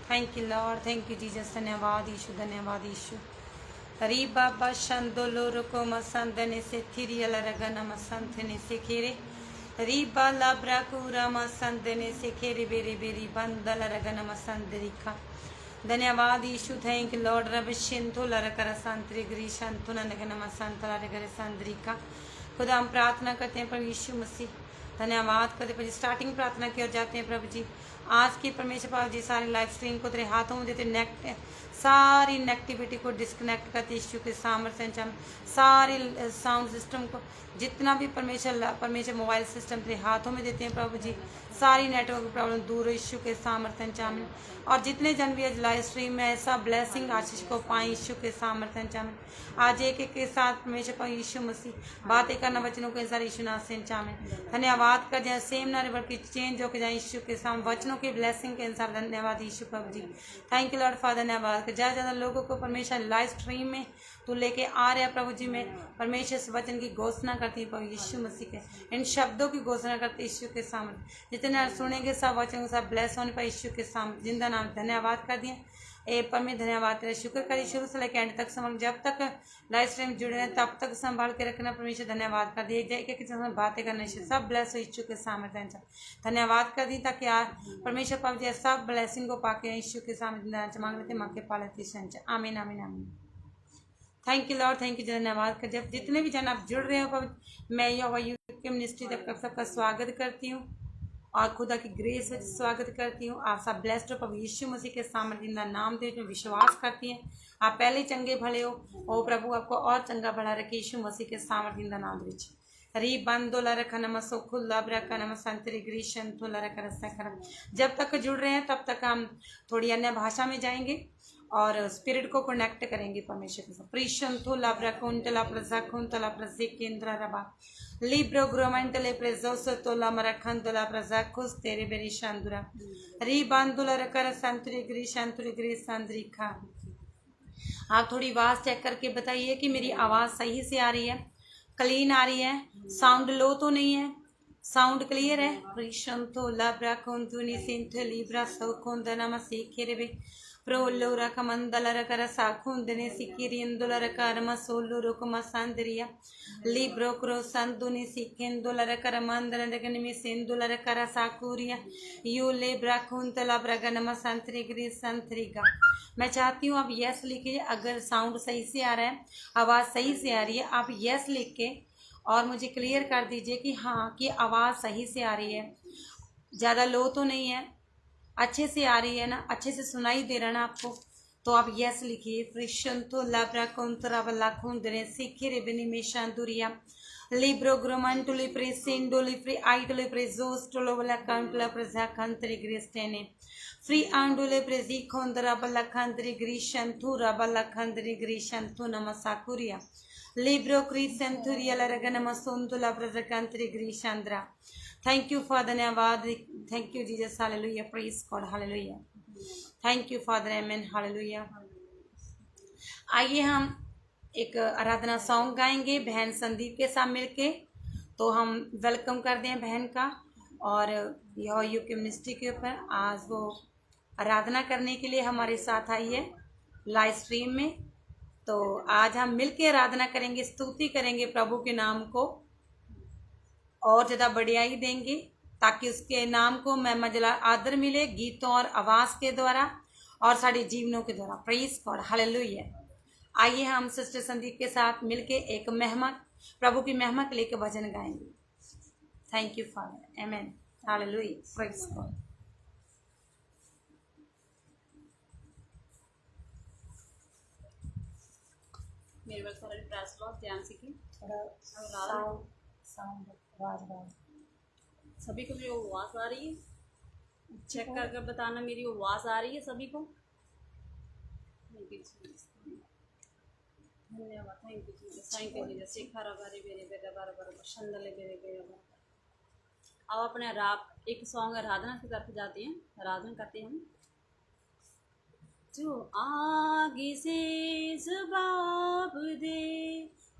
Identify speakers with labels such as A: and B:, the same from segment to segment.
A: Thank you Lord, thank you Jesus. धन्यवाद यीशु, धन्यवाद यीशु। री बाबा शंदोलो रुको मसंदने से थिरियल रगन मसंथने से खेरे री बाला ब्राकुरा मसंदने से खेरे बेरे बेरी बंदल रगन मसंदरिका। धन्यवाद यीशु, थैंक यू लॉर्ड। रब शिंथो लरकर संतरी ग्री शंथु नगन मसंतला रगर संदरिका। खुदा हम प्रार्थना करते हैं प्रभु यीशु मसीह, धन्यवाद करते प्रभु। स्टार्टिंग प्रार्थना की ओर जाते हैं प्रभु जी। आज की परमेश्वर पाव जी सारी लाइव स्ट्रीम को तेरे हाथों में देते, सारी नेगेटिविटी को डिस्कनेक्ट करते यीशु के सामर्थ्य से। हम सारे साउंड सिस्टम को, जितना भी परमेश्वर मोबाइल सिस्टम तेरे हाथों में देते हैं प्रभु जी। सारी नेटवर्क प्रॉब्लम दूर हो यीशु के सामर्थ्य चामिन। और जितने जन भी आज लाइव स्ट्रीम में ऐसा ब्लेसिंग आशीष को पाए यीशु के सामर्थ्य चामिन। आज एक एक के साथ परमेश्वर पाओ यीशु मसीह बातें करना वचनों के अनुसार यीशु नाम से चामिन। धन्यवाद कर जाए सेम ना रिवर की चेंज होकर जाए यीशु के सामने वचनों की ब्लेसिंग के अनुसार। धन्यवाद यीशु प्रभु जी, थैंक यू लॉर्ड फादर। धन्यवाद ज़्यादा ज़्यादा लोगों को परमेश्वर लाइव स्ट्रीम में तू लेके आ रहा है प्रभु जी। में परमेश्वर इस वचन की घोषणा करती है प्रभु यीशु मसीह के, इन शब्दों की घोषणा करती है यीशु के सामने। जितने सुनेंगे सब वचन के साथ ब्लेस होने पर यीशु के सामने जिंदा नाम धन्यवाद कर दिए ए पर में धन्यवाद करें, शुक्र करें शुरू से लेकर एंड तक संभाल। जब तक लाइव स्ट्रीम जुड़े हैं तब तक संभाल के रखना परमेश्वर। धन्यवाद कर दिए एक एक बातें करने से सब ब्लेस हो यीशु के सामने। धन्यवाद कर दी ताकि आज परमेश्वर पाप जी सब ब्लेसिंग को पाके यीशु के सामने मांग लेते मांग के पा लेते संच। आमीन आमीन आमीन। Thank you Lord, thank you. धन्यवाद कर जब जितने भी जन आप जुड़ रहे हो मैं यूके मिनिस्ट्री तक सबका स्वागत करती हूँ और खुदा की ग्रेस से स्वागत करती हूँ। आप सब ब्लेस्ड हो प्रभु यीशु मसीह के सामने जिंदा नाम दे में विश्वास करती हैं। आप पहले चंगे भले हो और प्रभु आपको और चंगा भला रखे यीशु मसीह के सामने जिंदा नाम दे। री बंदोला रखा नमसो खुला रखा नमस संतरी ग्रीशन थोला रखा रसा। जब तक जुड़ रहे हैं तब तक हम थोड़ी अन्य भाषा में जाएंगे और स्पिरिट को कनेक्ट करेंगे परमेश्वर के साथ। प्रीशन थोला ब्रकुंतला प्रजाकुंतला प्रजिकेंद्र रबा libro gromantele prezoso tola maracandola prazacus tere berishandura ribandula rakara santri gri sandrika। आप थोड़ी आवाज चेक करके बताइए कि मेरी आवाज सही से आ रही है, क्लीन आ रही है, साउंड लो तो नहीं है, साउंड क्लियर है। प्रीशंतो लाब्रा कुंतुनी Cinthol Libra सौकुंदना मसीखेरेबे प्रोलोरा कमंदला रकर साकुंदने सिकिरिंदुला रकर मसोलुरो कुमसंदरिया Libre crow संदुनी सिकेंदुला रकर Mandla रगन में सिंदुला रकर साकुरिया यू लेब्रा कुंतला ब्रगन मसंतरी ग्री संतरिगा। मैं चाहती हूँ आप यस लिखिए अगर साउंड सही से आ रहा है, आवाज़ सही से आ रही है। आप यस लिख के और मुझे क्लियर कर दीजिए कि हाँ कि आवाज़ सही से आ रही है, ज़्यादा लो तो नहीं है, अच्छे से आ रही है ना, अच्छे से सुनाई दे रहा ना आपको, तो आप यस लिखिए। फ्रिशंतो लाब्रा कोंतरा वाला कुंदरे सिखिरे बेनी मेशांदुरिया लिब्रो ग्रोमंटो लिप्रे सिंडो लिप्रे आइटो लिप्रे जोस्टोलो वाला काउंटला प्रजा कंतरी ग्रेस्टेने फ्री आंडोले प्रेजी खोंदरा वाला कंतरी ग्रीशंतुरा वाला कंतरी ग्रीशंतु नमसाकुरिया लिब्रो क्रीसेंतुरिया लरगन मसोंतुला प्रजा कंतरी ग्रीशंद्रा। थैंक यू फॉर धन्यवाद, thank you Jesus, hallelujah, praise God, hallelujah, thank you father, amen, hallelujah. आइए हम एक आराधना सॉन्ग गाएंगे बहन संदीप के साथ मिलके। तो हम वेलकम कर दें बहन का और यह यूके मिनिस्ट्री के ऊपर आज वो आराधना करने के लिए हमारे साथ आई है लाइव स्ट्रीम में। तो आज हम मिलके आराधना करेंगे, स्तुति करेंगे प्रभु के नाम को और ज़्यादा बढ़ियाई देंगे ताकि उसके नाम को महिमा जला आदर मिले गीतों और आवाज़ के द्वारा और सारे जीवनों के द्वारा। Praise God, hallelujah. आइए हम सिस्टर संदीप के साथ मिलके एक महिमा, प्रभु की महिमा के लेकर भजन गाएंगे। Thank you father, amen, hallelujah, praise God.
B: मेरे पास थोड़ा प्रेस लॉस ध्यान से की
A: साउंड आवाज
B: सभी को मेरी आवाज़ आ रही है, चेक करके बताना मेरी आवाज़ आ रही है सभी को। धन्यवाद, thank you Jesus, thank you Jesus. सिखा रबारे बेरे बेरे बार बार शंदले बेरे बेरे बार। अब अपने रात एक सॉन्ग आराधना की तरफ जाते हैं, आराधना करते हैं हम। जो आगे से जवाब दे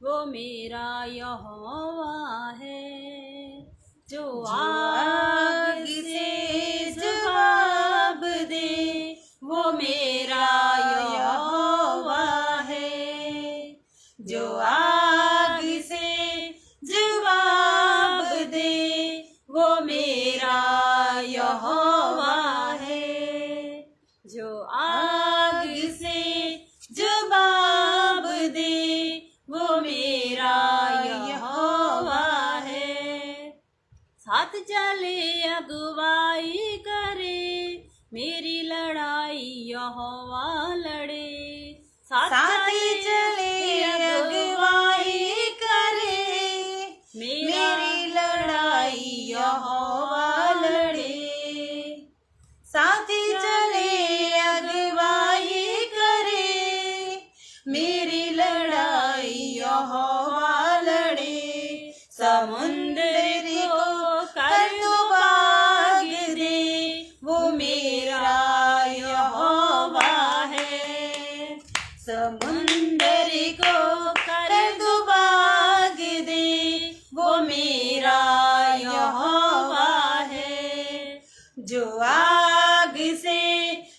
B: वो मेरा यहोवा है, जो आगे से जवाब दे वो आग से जवाब दे वो मेरा यहोवा है। साथ चले अगुवाई करे मेरी लड़ाई यहोवा लड़े। साथ
A: चले अगुवाई करे मेरी लड़ाई यहोवा लड़े। साथी चले अगुवाई करे मेरी लड़ाई यहोवा लड़े। समुंदर को कर दो भाग दे वो मेरा यहोवा है। समुंदर को कर दो भाग दे वो मेरा यहोवा है। जो आग से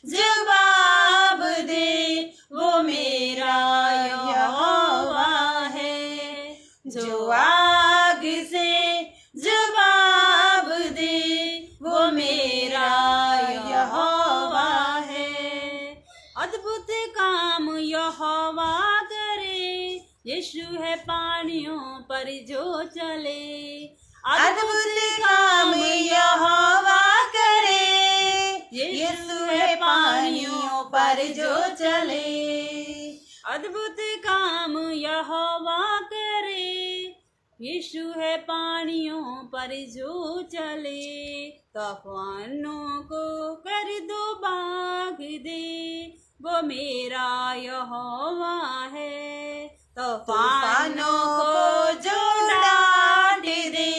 A: जवाब दे वो मेरा यहोवा है। जो आग से जवाब दे वो मेरा यहोवा है।
B: अद्भुत काम यहोवा करे यीशु है पानियों पर जो चले।
A: अद्भुत काम यहोवा करे यीशु है पानियों पर जो चले।
B: अद्भुत काम यहोवा करे यीशु है पानियों पर जो चले। तूफानों को कर दो भाग दे वो मेरा यहोवा है।
A: तूफानों को जो डांट दे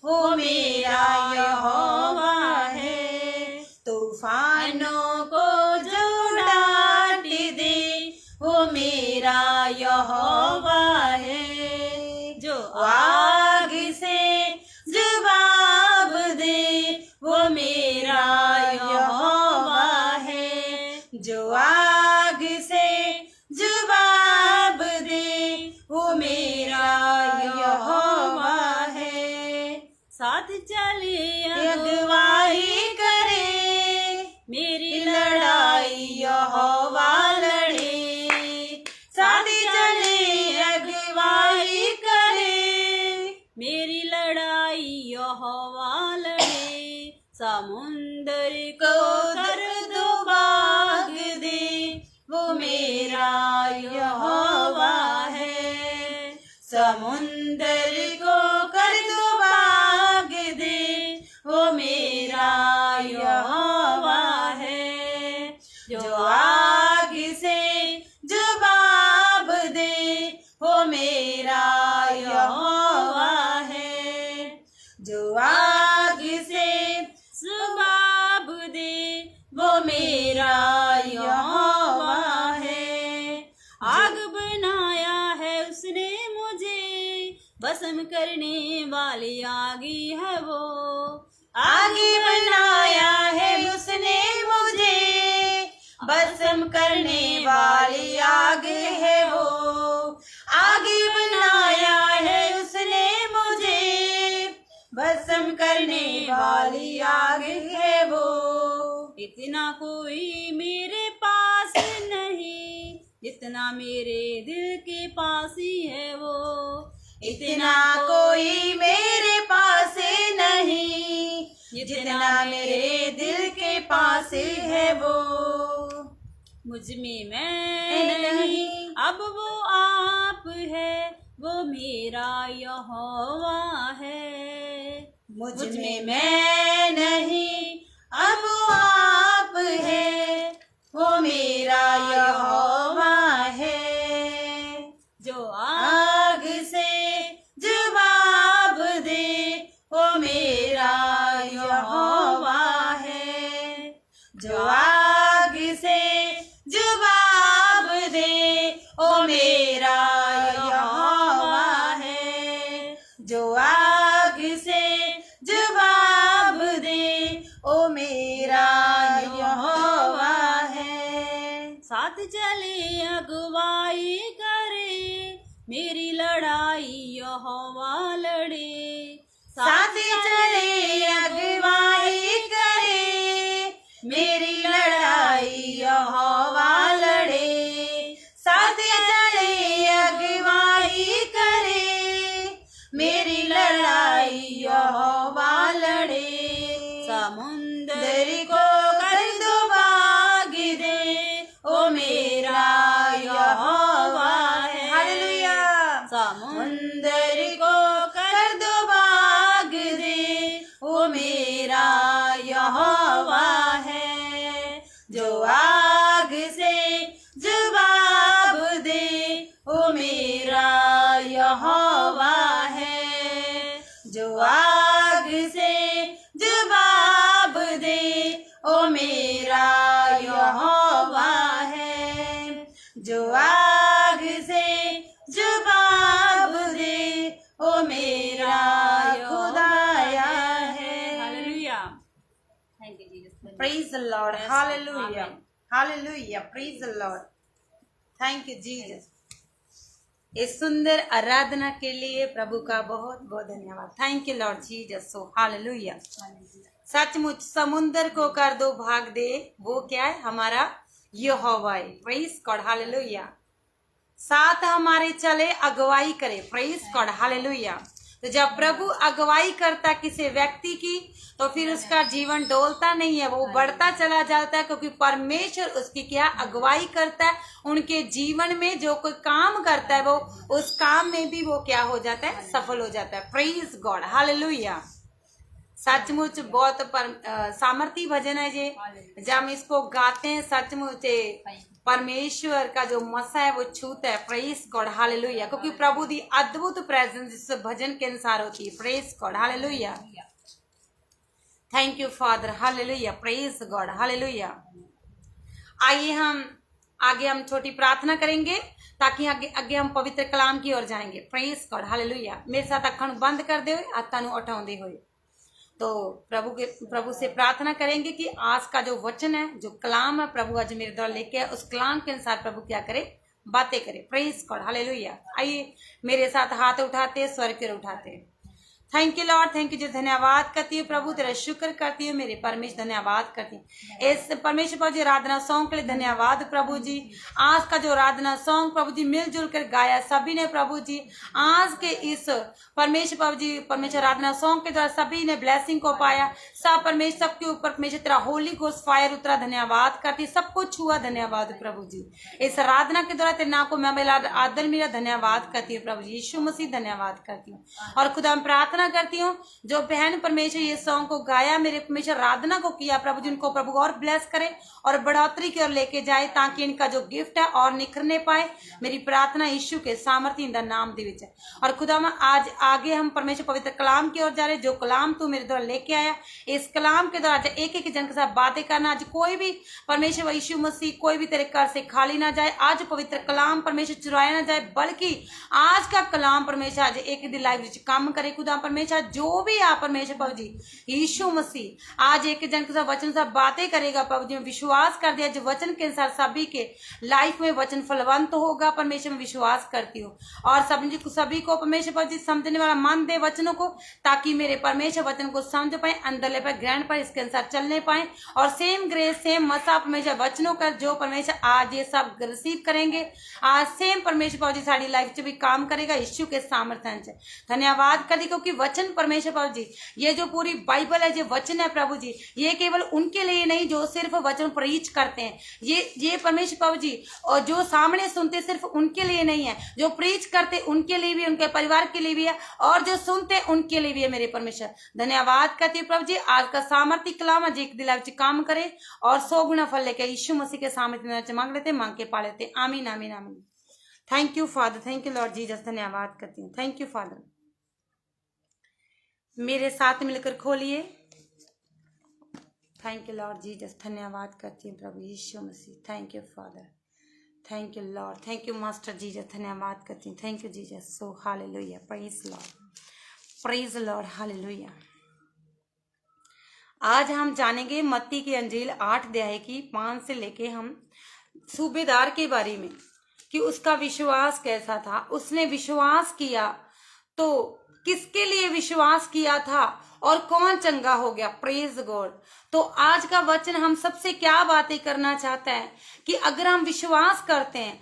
A: वो मेरा यहोवा है। तूफानों को जो डांट दे वो मेरा यहोवा है। जो आग से जवाब दे वो मेरा यहोवा है। जो आग से जवाब दे वो मेरा यहोवा है।
B: साथ चले
A: अगुवाई करे
B: मेरी
A: लड़ाई यहोवा लड़े। साथ चले अगुवाई करे
B: मेरी लड़ाई यहोवा लड़े। समुंदर को कर दो
A: भाग दे वो मेरा यहोवा है। समुंदर को कर दो भाग दे वो मेरा यहोवा है। जो आग से जवाब दे वो मेरा यहोवा है। जो आग से
B: जवाब दे
A: वो मेरा यहोवा है।
B: आग बनाया है उसने मुझे भस्म करने वाली आगी है वो।
A: आगे बनाया है उसने मुझे भस्म करने वाली आग है वो। आगे बनाया है उसने मुझे भस्म करने वाली आग है वो।
B: इतना कोई मेरे पास नहीं जितना मेरे दिल के पास ही है वो।
A: इतना कोई मेरे पास नहीं जितना मेरे दिल के पास है वो।
B: मुझ में मैं नहीं अब वो आप है वो मेरा यहोवा है।
A: मुझ में मैं नहीं अब आप है वो मेरा यहोवा है।
B: जो
A: आग से जवाब दे वो मेरा यहोवा है। जो आग से जवाब दे वो मेरा यहोवा है। जो आग से जवाब दे ओ मेरा यहोवा है।
B: साथ चले अगुवाई करे मेरी लड़ाई यहोवा लड़े।
A: साथ चले अगुवाई करे मेरी लड़ाई यहोवा जो आग से जवाब दे वो मेरा यहोवा है। जो आग से जवाब दे वो मेरा यहोवा है। जो आग से जवाब दे वो मेरा खुदाया है।
B: Hallelujah. Thank you Jesus.
A: Praise the Lord. Hallelujah. Hallelujah. Praise the Lord. Thank you Jesus. इस सुंदर आराधना के लिए प्रभु का बहुत बहुत धन्यवाद। Thank you Lord Jesus. So hallelujah. सचमुच समुंदर को कर दो भाग दे, वो क्या है? हमारा यहोवा है। Praise God. हालेलुया। साथ हमारे चले, अगुवाई करे। Praise God. हालेलुया। तो जब प्रभु अगुवाई करता किसी व्यक्ति की, तो फिर उसका जीवन डोलता नहीं है, वो बढ़ता चला जाता है, क्योंकि परमेश्वर उसकी क्या अगुवाई करता है। उनके जीवन में जो कोई काम करता है, वो उस काम में भी वो क्या हो जाता है? सफल हो जाता है। Praise God. हालेलुया। सचमुच बहुत सामर्थी भजन है ये। जब हम इसको गाते हैं, सचमुच परमेश्वर का जो मसा है वो छूता है। Praise God. हालेलुया। क्योंकि प्रभु दी अद्भुत प्रेजेंस इस भजन के अनुसार होती है। Praise God. Hallelujah. Thank you father. Hallelujah. Praise God. Hallelujah. आइए हम छोटी प्रार्थना करेंगे, ताकि आगे हम पवित्र कलाम की ओर जाएंगे। Praise God. हालेलुया। मेरे साथ अखण बंद कर दे, हाथां नूं उठाउंदे होए तो प्रभु से प्रार्थना करेंगे कि आज का जो वचन है, जो कलाम है, प्रभु आज मेरे द्वारा लेके आए, उस कलाम के अनुसार प्रभु क्या करे? बातें करे। Praise God. हालेलुया। आइए मेरे साथ हाथ उठाते, स्वर की ओर उठाते। Thank you Lord. Thank you ji. धन्यवाद करती हूँ प्रभु, तेरा शुक्र करती हूँ मेरे परमेश्वर। धन्यवाद करती हूँ इस परमेश्वर प्रभु जी आराधना सॉन्ग के लिए। धन्यवाद प्रभु जी। आज का जो आराधना सॉन्ग प्रभु जी मिलजुल कर गाया सभी ने प्रभु जी, आज के इस परमेश्वर प्रभु जी परमेश्वर आराधना सॉन्ग के द्वारा सभी ने ब्लेसिंग को पाया। सब परमेश्वर सबके ऊपर परमेश्वर तेरा होली घोस्ट फायर उतरा। धन्यवाद करती, सब कुछ हुआ। धन्यवाद प्रभु जी। इस आराधना के द्वारा तेरे नाम को मैं आदर मेरा धन्यवाद करती हूँ प्रभु जी। यीशु मसीह धन्यवाद करती हूँ। और खुदा मैं प्रार्थना करती हूँ, जो बहन परमेश्वर ये सॉन्ग को गाया, मेरे परमेश्वर आराधना को किया प्रभु जी, उनको प्रभु और ब्लेस करे और बढ़ोतरी की ओर लेके जाए, ताकि इनका जो गिफ्ट है और निखरने पाए। मेरी प्रार्थना यीशु के सामर्थ्य दा नाम दे विच। और खुदा मैं आज आगे हम परमेश्वर पवित्र कलाम की ओर जा रहे। जो कलाम तू मेरे द्वारा लेके आया, इस कलाम के द्वारा एक एक जन के साथ बातें करना। आज कोई भी परमेश्वर यीशु मसीह कोई भी तेरे घर से खाली ना जाए। आज पवित्र कलाम परमेश्वर चुराया ना जाए, बल्कि आज का कलाम परमेश्वर आज एक दिन लाइफ में काम करे। खुदा परमेश्वर जो भी आप परमेश्वर प्रभु जी यीशु मसीह आज एक जन के साथ वचन से बातें करेगा प्रभु जी। मैं विश्वास कर दिया जो वचन के अनुसार सभी के लाइफ में वचन फलवंत होगा। परमेश्वर में विश्वास करती हूँ और सभी को परमेश्वर प्रभु जी समझने वाला मन दे वचनों को, ताकि मेरे परमेश्वर वचन को समझ पाए, अंदर ले पाए, ग्रहण पाए, इसके अनुसार चलने पाए। और सेम ग्रेस सेम मसा परमेश्वर वचनों का जो परमेश्वर आज ये सब रिसीव करेंगे, आज सेम परमेश्वर प्रभु जी साड़ी लाइफ से भी काम करेगा यीशु के सामर्थ्य से। धन्यवाद कर दी, क्योंकि वचन परमेश्वर प्रभु जी ये जो पूरी बाइबल है, जो वचन है प्रभु जी, ये केवल उनके लिए नहीं जो सिर्फ वचन प्रीच करते हैं। ये परमेश्वर प्रभु जी और जो सामने सुनते सिर्फ उनके लिए नहीं है, जो प्रीच करते उनके लिए भी, उनके परिवार के लिए भी है, और जो सुनते उनके लिए भी है। मेरे परमेश्वर धन्यवाद करती हूँ प्रभु जी। आज का सामर्थ्य कलाम है एक दिला काम करे और 100 गुना फल लेके यीशु मसीह के सामर्थ्य मांग लेते, मांग के पा लेते। आमीन आमीन आमीन। Thank you Father. Thank you Lord Jesus. धन्यवाद करती हूँ। Thank you Father. मेरे साथ मिलकर खोलिए। Thank you Lord Jesus. धन्यवाद करती हूँ प्रभु यीशु मसीह। Thank you Father. Thank you Lord. Thank you master Jesus. धन्यवाद करती हूँ। Thank you Jesus. So hallelujah. Praise Lord. Praise Lord. Hallelujah. आज हम जानेंगे मत्ती की अंजील 8 अध्याय की 5 से लेके हम सूबेदार के बारे में, कि उसका विश्वास कैसा था। उसने विश्वास किया तो किसके लिए विश्वास किया था और कौन चंगा हो गया। Praise God. तो आज का वचन हम सबसे क्या बातें करना चाहता है कि अगर हम विश्वास करते हैं,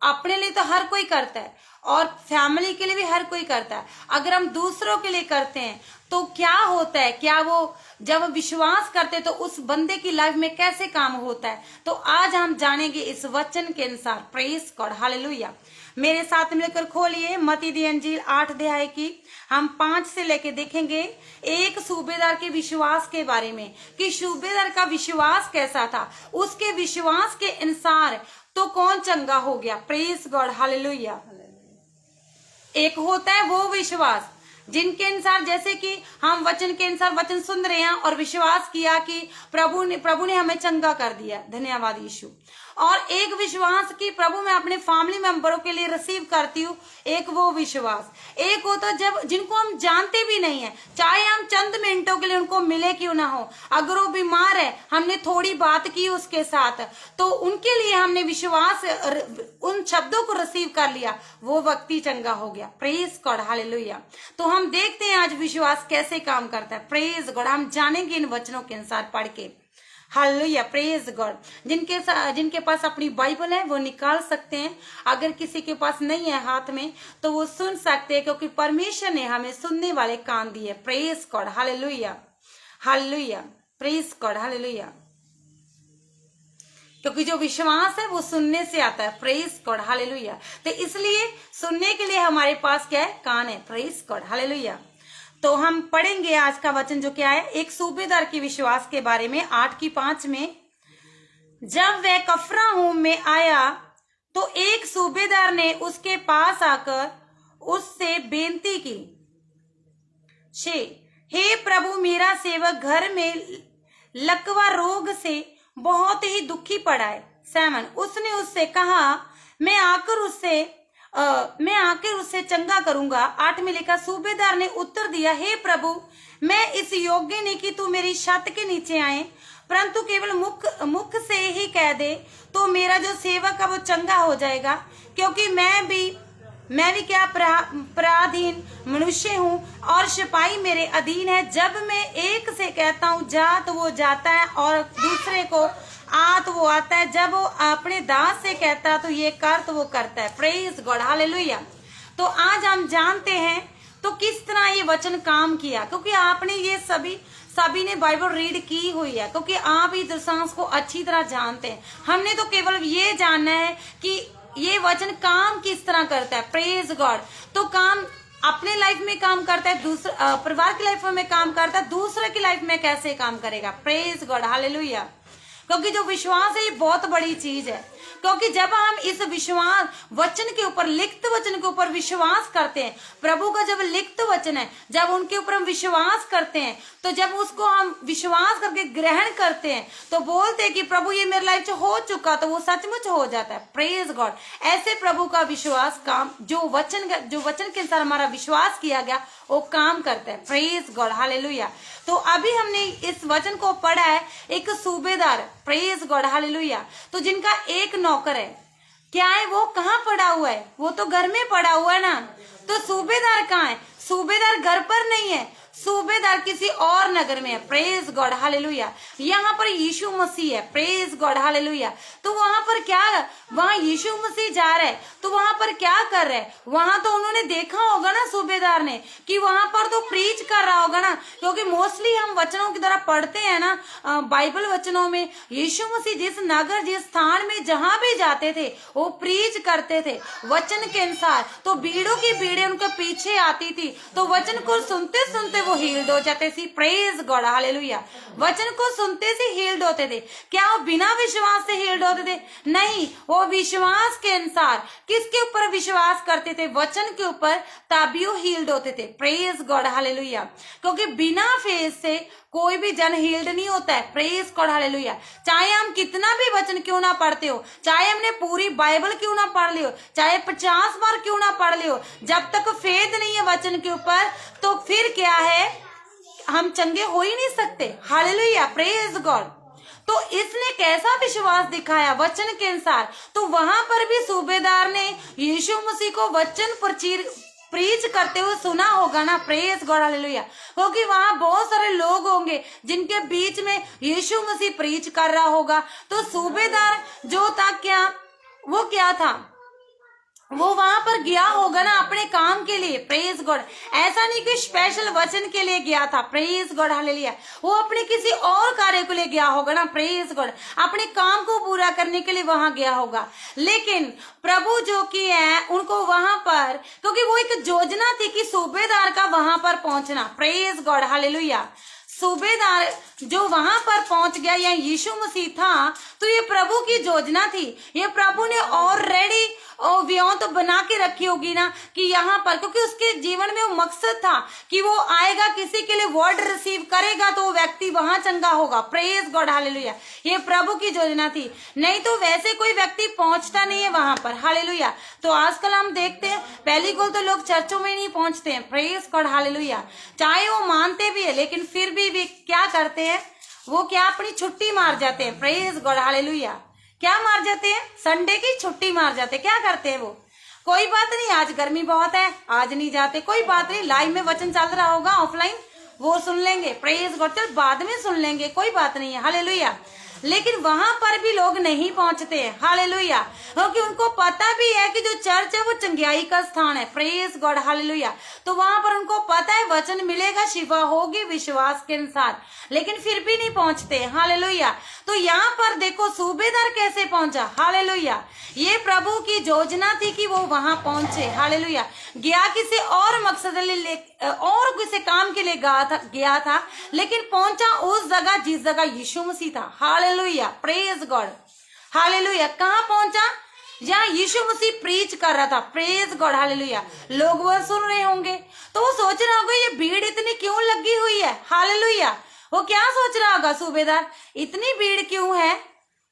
A: अपने लिए तो हर कोई करता है और फैमिली के लिए भी हर कोई करता है। अगर हम दूसरों के लिए करते हैं तो क्या होता है, क्या वो जब विश्वास करते हैं तो उस बंदे की लाइफ में कैसे काम होता है, तो आज हम जानेंगे इस वचन के अनुसार। Praise God, hallelujah. मेरे साथ मिलकर खोलिए मत्ती दी अंजील 8 अध्याय की, हम 5 से लेके देखेंगे एक सूबेदार के विश्वास के बारे में कि सूबेदार का विश्वास कैसा था, उसके विश्वास के अनुसार तो कौन चंगा हो गया। Praise God, hallelujah. एक होता है वो विश्वास जिनके अनुसार, जैसे कि हम वचन के अनुसार वचन सुन रहे हैं और विश्वास किया कि प्रभु ने हमें चंगा कर दिया, धन्यवाद यीशु। और एक विश्वास कि प्रभु मैं अपने फैमिली मेंबरों के लिए रिसीव करती हूँ, एक वो विश्वास। एक होता जब जिनको हम जानते भी नहीं है, चाहे हम चंद मिनटों के लिए उनको मिले क्यों ना हो, अगर वो बीमार है हमने थोड़ी बात की उसके साथ तो उनके लिए हमने विश्वास उन शब्दों को रिसीव कर लिया, वो व्यक्ति चंगा हो गया। Praise God, hallelujah. तो हम देखते हैं आज विश्वास कैसे काम करता है। प्रेज गॉड, हम जानेंगे इन वचनों के अनुसार पढ़ के। Hallelujah, praise God. जिनके पास अपनी बाइबल है वो निकाल सकते हैं, अगर किसी के पास नहीं है हाथ में तो वो सुन सकते हैं, क्योंकि परमेश्वर ने हमें सुनने वाले कान दिए। Praise God, hallelujah, hallelujah, praise God, hallelujah. क्योंकि जो विश्वास है वो सुनने से आता है। Praise God, hallelujah. तो इसलिए सुनने के लिए हमारे पास क्या है, कान है। Praise God, hallelujah. तो हम पढ़ेंगे आज का वचन जो क्या है, एक सूबेदार के विश्वास के बारे में। 8:5 में, जब वह कफरनहूम में आया तो एक सूबेदार ने उसके पास आकर उससे बेनती की, हे प्रभु, मेरा सेवक घर में लकवा रोग से बहुत ही दुखी पड़ा है। 7, उसने उससे कहा, मैं आकर उससे चंगा करूंगा। 8 में लिखा, सूबेदार ने उत्तर दिया, हे प्रभु, मैं इस योग्य नहीं कि तू मेरी छत के नीचे आए, परंतु केवल मुख से ही कह दे तो मेरा जो सेवक है वो चंगा हो जाएगा, क्योंकि मैं भी क्या पराधीन मनुष्य हूँ और सिपाही मेरे अधीन है। जब मैं एक से कहता हूँ जा तो वो जाता है और दूसरे को आ तो वो आता है, जब वो अपने दास से कहता है तो ये कर तो वो करता है। Praise God, hallelujah. तो आज हम जानते हैं तो किस तरह ये वचन काम किया, क्योंकि आपने ये सभी ने बाइबल रीड की हुई है, क्योंकि आप ही दर्शांश को अच्छी तरह जानते हैं। हमने तो केवल ये जानना है कि ये वचन काम किस तरह करता है। Praise God. तो काम अपने लाइफ में काम करता है, दूसरा परिवार की लाइफ में काम करता है, दूसरे की लाइफ में कैसे काम करेगा। Praise God, hallelujah. क्योंकि जो विश्वास है ये बहुत बड़ी चीज है, क्योंकि जब हम इस विश्वास वचन के ऊपर, लिखित वचन के ऊपर विश्वास करते हैं, प्रभु का जब लिखित वचन है, जब उनके ऊपर हम विश्वास करते हैं, तो जब उसको हम विश्वास करके ग्रहण करते हैं तो बोलते हैं कि प्रभु ये मेरे लाइफ से हो चुका, तो वो सचमुच हो जाता है। Praise God. ऐसे प्रभु का विश्वास काम, जो वचन के अनुसार हमारा विश्वास किया गया वो काम करता है। Praise God, hallelujah. तो अभी हमने इस वचन को पढ़ा है, एक सूबेदार, प्रेज गॉड, हालेलुया। तो जिनका एक नौकर है, क्या है वो कहाँ पड़ा हुआ है, वो तो घर में पड़ा हुआ है ना। तो सूबेदार कहाँ है, सूबेदार घर पर नहीं है, सूबेदार किसी और नगर में है। Praise God, hallelujah. यहाँ पर यीशु मसीह है। Praise God, hallelujah. तो वहां पर क्या, वहां यीशु मसीह जा रहा है, तो वहां पर क्या कर रहे हैं, वहां तो उन्होंने देखा होगा ना सूबेदार ने कि वहां पर तो प्रीच कर रहा होगा ना, क्योंकि मोस्टली हम वचनों की तरह पढ़ते हैं ना बाइबल वचनों में, यीशु मसीह जिस नगर, जिस स्थान में जहां भी जाते थे वो प्रीच करते थे वचन के अनुसार। तो भीड़ों की भीड़ें उनके पीछे आती थी, तो वचन को सुनते सुनते वो हील्ड हो जाते थे। Praise God, hallelujah. वचन को सुनते से हील्ड होते थे। क्या वो बिना विश्वास से हील्ड होते थे? नहीं, वो विश्वास के अनुसार, किसके ऊपर विश्वास करते थे, वचन के ऊपर, तभी वो हील्ड होते थे। Praise God, hallelujah. क्योंकि बिना फेथ से कोई भी जन हील्ड नहीं होता है। Praise God, hallelujah. चाहे हम कितना भी वचन क्यों ना पढ़ते हो, चाहे हमने पूरी बाइबल क्यों ना पढ़ ली हो, चाहे 50 बार क्यों ना पढ़ ली हो, जब तक फेथ नहीं है वचन के ऊपर तो फिर क्या है, हम चंगे हो ही नहीं सकते। Hallelujah, praise God. तो इसने कैसा विश्वास दिखाया वचन के अनुसार, तो वहां पर भी सूबेदार ने यीशु मसीह को वचन प्रीच करते हुए सुना होगा ना। Praise God, hallelujah. क्योंकि वहां बहुत सारे लोग होंगे जिनके बीच में यीशु मसीह प्रीच कर रहा होगा। तो सूबेदार जो था, क्या था, वो वहां पर गया होगा ना अपने काम के लिए, प्रेज गॉड। ऐसा नहीं कि स्पेशल वचन के लिए गया था, प्रेज गॉड, हालेलुया। वो अपने किसी और कार्य के लिए गया होगा ना, प्रेज गॉड, अपने काम को पूरा करने के लिए वहां गया होगा। लेकिन प्रभु जो कि है उनको वहां पर, क्योंकि वो एक योजना थी कि सूबेदार का वहां पर पहुंचना, प्रेज गॉड, हालेलुया। सूबेदार जो वहां पर पहुंच गया या यीशु मसीह था, तो ये प्रभु की योजना थी। ये प्रभु ने ऑलरेडी व्यों तो बना के रखी होगी ना कि यहाँ पर, क्योंकि उसके जीवन में वो मकसद था कि वो आएगा, किसी के लिए वर्ड रिसीव करेगा तो वो व्यक्ति वहां चंगा होगा, प्रेज गॉड, हालेलुया। ये प्रभु की योजना थी, नहीं तो वैसे कोई व्यक्ति पहुंचता नहीं है वहां पर, हालेलुया। तो आजकल हम देखते हैं पहली गोल तो लोग चर्चों में नहीं पहुंचते हैं, प्रेज गॉड, हालेलुया। चाहे वो मानते भी है लेकिन फिर भी वे क्या करते हैं, वो क्या अपनी छुट्टी मार जाते हैं, प्रेज गॉड, हालेलुया। क्या मार जाते हैं, संडे की छुट्टी मार जाते हैं। क्या करते हैं वो, कोई बात नहीं आज गर्मी बहुत है, आज नहीं जाते, कोई बात नहीं, लाइव में वचन चल रहा होगा ऑफलाइन, वो सुन लेंगे, प्रेज गॉड, चल बाद में सुन लेंगे, कोई बात नहीं है, हालेलुया। लेकिन वहां पर भी लोग नहीं पहुंचते हैं, हालेलुया, क्योंकि उनको पता भी है कि जो चर्च है वो चंगाई का स्थान है, प्रेज गॉड, हालेलुया। तो वहां पर उनको पता है वचन मिलेगा, शिफा होगी विश्वास के अनुसार, लेकिन फिर भी नहीं पहुंचते, हालेलुया। तो यहाँ पर देखो सूबेदार कैसे पहुंचा, हालेलुया। ये प्रभु की योजना थी कि वो वहां पहुंचे, हालेलुया। गया किसी और मकसद और किसी काम के लिए गया था, लेकिन पहुंचा उस जगह जिस जगह यीशु मसीह था, हालेलुया, प्रेज गॉड, हालेलुया। कहाँ पहुंचा, जहाँ यीशु मसीह प्रीच कर रहा था, प्रेज गॉड, हालेलुया। लोग वो सुन रहे होंगे तो वो सोच रहा होगा ये भीड़ इतनी क्यों लगी हुई है, हालेलुया। वो क्या सोच रहा होगा सूबेदार, इतनी भीड़ क्यों है,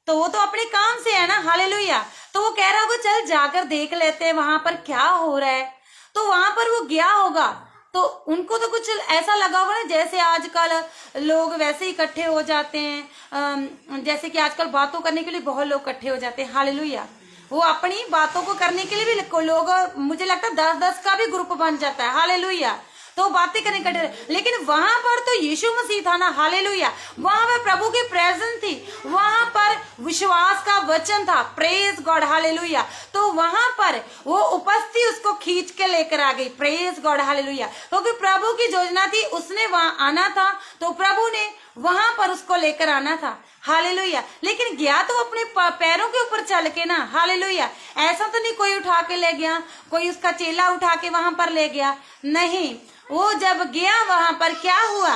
A: तो वो तो अपने काम से है ना, हालेलुया। तो वो कह रहा होगा चल जाकर देख लेते हैं वहां पर क्या हो रहा है। तो वहां पर वो गया होगा, तो उनको तो कुछ ऐसा लगा होगा ना जैसे आजकल लोग वैसे इकट्ठे हो जाते हैं, जैसे कि आजकल बातों करने के लिए बहुत लोग इकट्ठे हो जाते हैं, हालेलुया। वो अपनी बातों को करने के लिए भी लोग, मुझे लगता है 10-10 का भी ग्रुप बन जाता है, हालेलुया। तो बातें करने कटे, लेकिन वहां पर तो यीशु मसीह था ना, हालेलुया। वहां पर प्रभु की प्रेजेंस थी, वहां पर विश्वास का वचन था, प्रेज गॉड, हालेलुया। तो वहां पर वो उपस्थिति उसको खींच के लेकर आ गई, प्रेज गॉड, हालेलुया। क्योंकि प्रभु की योजना थी, उसने वहां आना था, तो प्रभु ने वहां पर उसको लेकर आना था, हालेलुया। लेकिन गया तो अपने पैरों के ऊपर चल के ना, हालेलुया। ऐसा तो नहीं कोई उठा के ले गया, कोई उसका चेला उठा के वहां पर ले गया, नहीं। वो जब गया वहां पर क्या हुआ,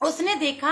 A: उसने देखा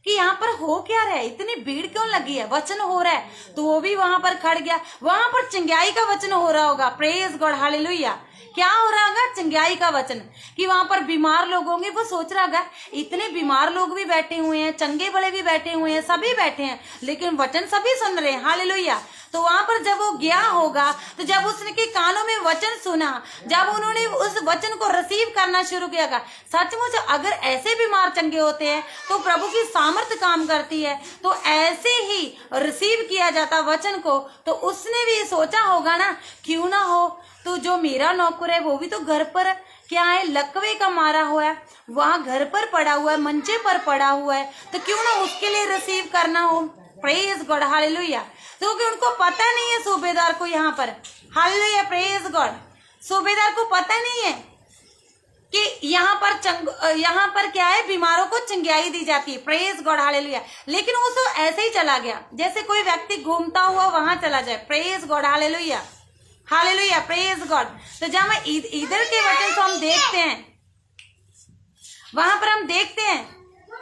A: कि यहाँ पर हो क्या रहा है, इतनी भीड़ क्यों लगी है, वचन हो रहा है, तो वो भी वहां पर खड़ गया। वहां पर चंगाई का वचन हो रहा होगा, प्रेज गॉड, हालेलुया। क्या हो रहा होगा, चंगाई का वचन, कि वहां पर बीमार लोग होंगे, वो सोच रहा होगा इतने बीमार लोग भी बैठे हुए हैं, चंगे बड़े भी बैठे हुए हैं, सभी बैठे हैं, लेकिन वचन सभी सुन रहे हैं, हालेलुया। तो वहां पर जब वो गया होगा, तो जब उसने के कानों में वचन सुना, जब उन्होंने उस वचन को रिसीव करना शुरू किया, सचमुच अगर ऐसे बीमार चंगे होते हैं तो प्रभु की सामर्थ काम करती है, तो ऐसे ही रिसीव किया जाता वचन को। तो उसने भी सोचा होगा ना, क्यों ना हो, तो जो मेरा नौकर है वो भी तो घर पर क्या है, लकवे का मारा हुआ है, वहां घर पर पड़ा हुआ है, मंचे पर पड़ा हुआ है, तो क्यों ना उसके लिए रिसीव करना हो, प्रेज गॉड, हालेलुया। क्योंकि उनको पता नहीं है सूबेदार को यहाँ पर, हालेलुया, प्रेज गॉड। सूबेदार को पता नहीं है कि यहाँ पर क्या है, बीमारों को चंगाई दी जाती है, प्रेज गॉड, हालेलुया। लेकिन वो तो ऐसे ही चला गया जैसे कोई व्यक्ति घूमता हुआ वहां चला जाए, praise God, hallelujah, hallelujah, praise God. तो जब हम इधर के वचन को हम देखते हैं, वहां पर हम देखते हैं,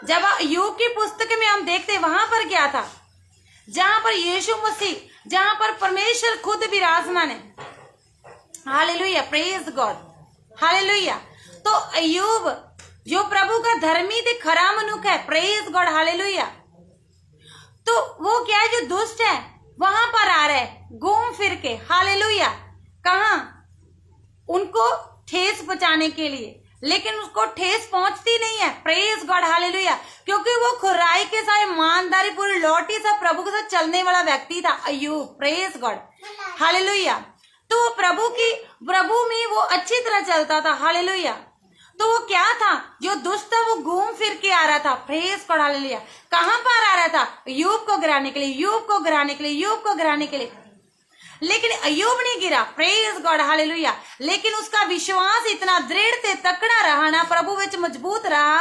A: जब योग की पुस्तक में हम देखते हैं, वहां पर क्या था, जहां पर यीशु मसीह, जहां पर परमेश्वर खुद विराजमान है, हालेलुया, प्रेज गॉड, हालेलुया। तो अय्यूब जो प्रभु का धर्मी थे, खरा मनुष्य है, प्रेज गॉड, हालेलुया। तो वो क्या है, जो दुष्ट है वहां पर आ रहा है घूम फिर के, हालेलुया, कहां, उनको ठेस पहुंचाने के लिए, लेकिन उसको ठेस पहुंचती नहीं है, प्रेज गॉड, हालेलुया। क्योंकि वो खुराई के साथ, ईमानदारी पूरी लौटी से प्रभु के साथ चलने वाला व्यक्ति था अय्यूब, प्रेज गॉड, हालेलुया। तो प्रभु में वो अच्छी तरह चलता था, हालेलुया। तो वो क्या था, जो दुष्ट था वो घूम फिर के आ रहा था, प्रेज गॉड, हालेलुया। कहां पर आ रहा था, यूब को गिराने के लिए, यूब को गिराने के लिए, यूब को गिराने के लिए। लेकिन अय्यूब नहीं गिरा, प्रेज गॉड, हालेलुया। लेकिन उसका विश्वास इतना दृढ़ से तकड़ा रहा ना, प्रभु विच मजबूत रहा,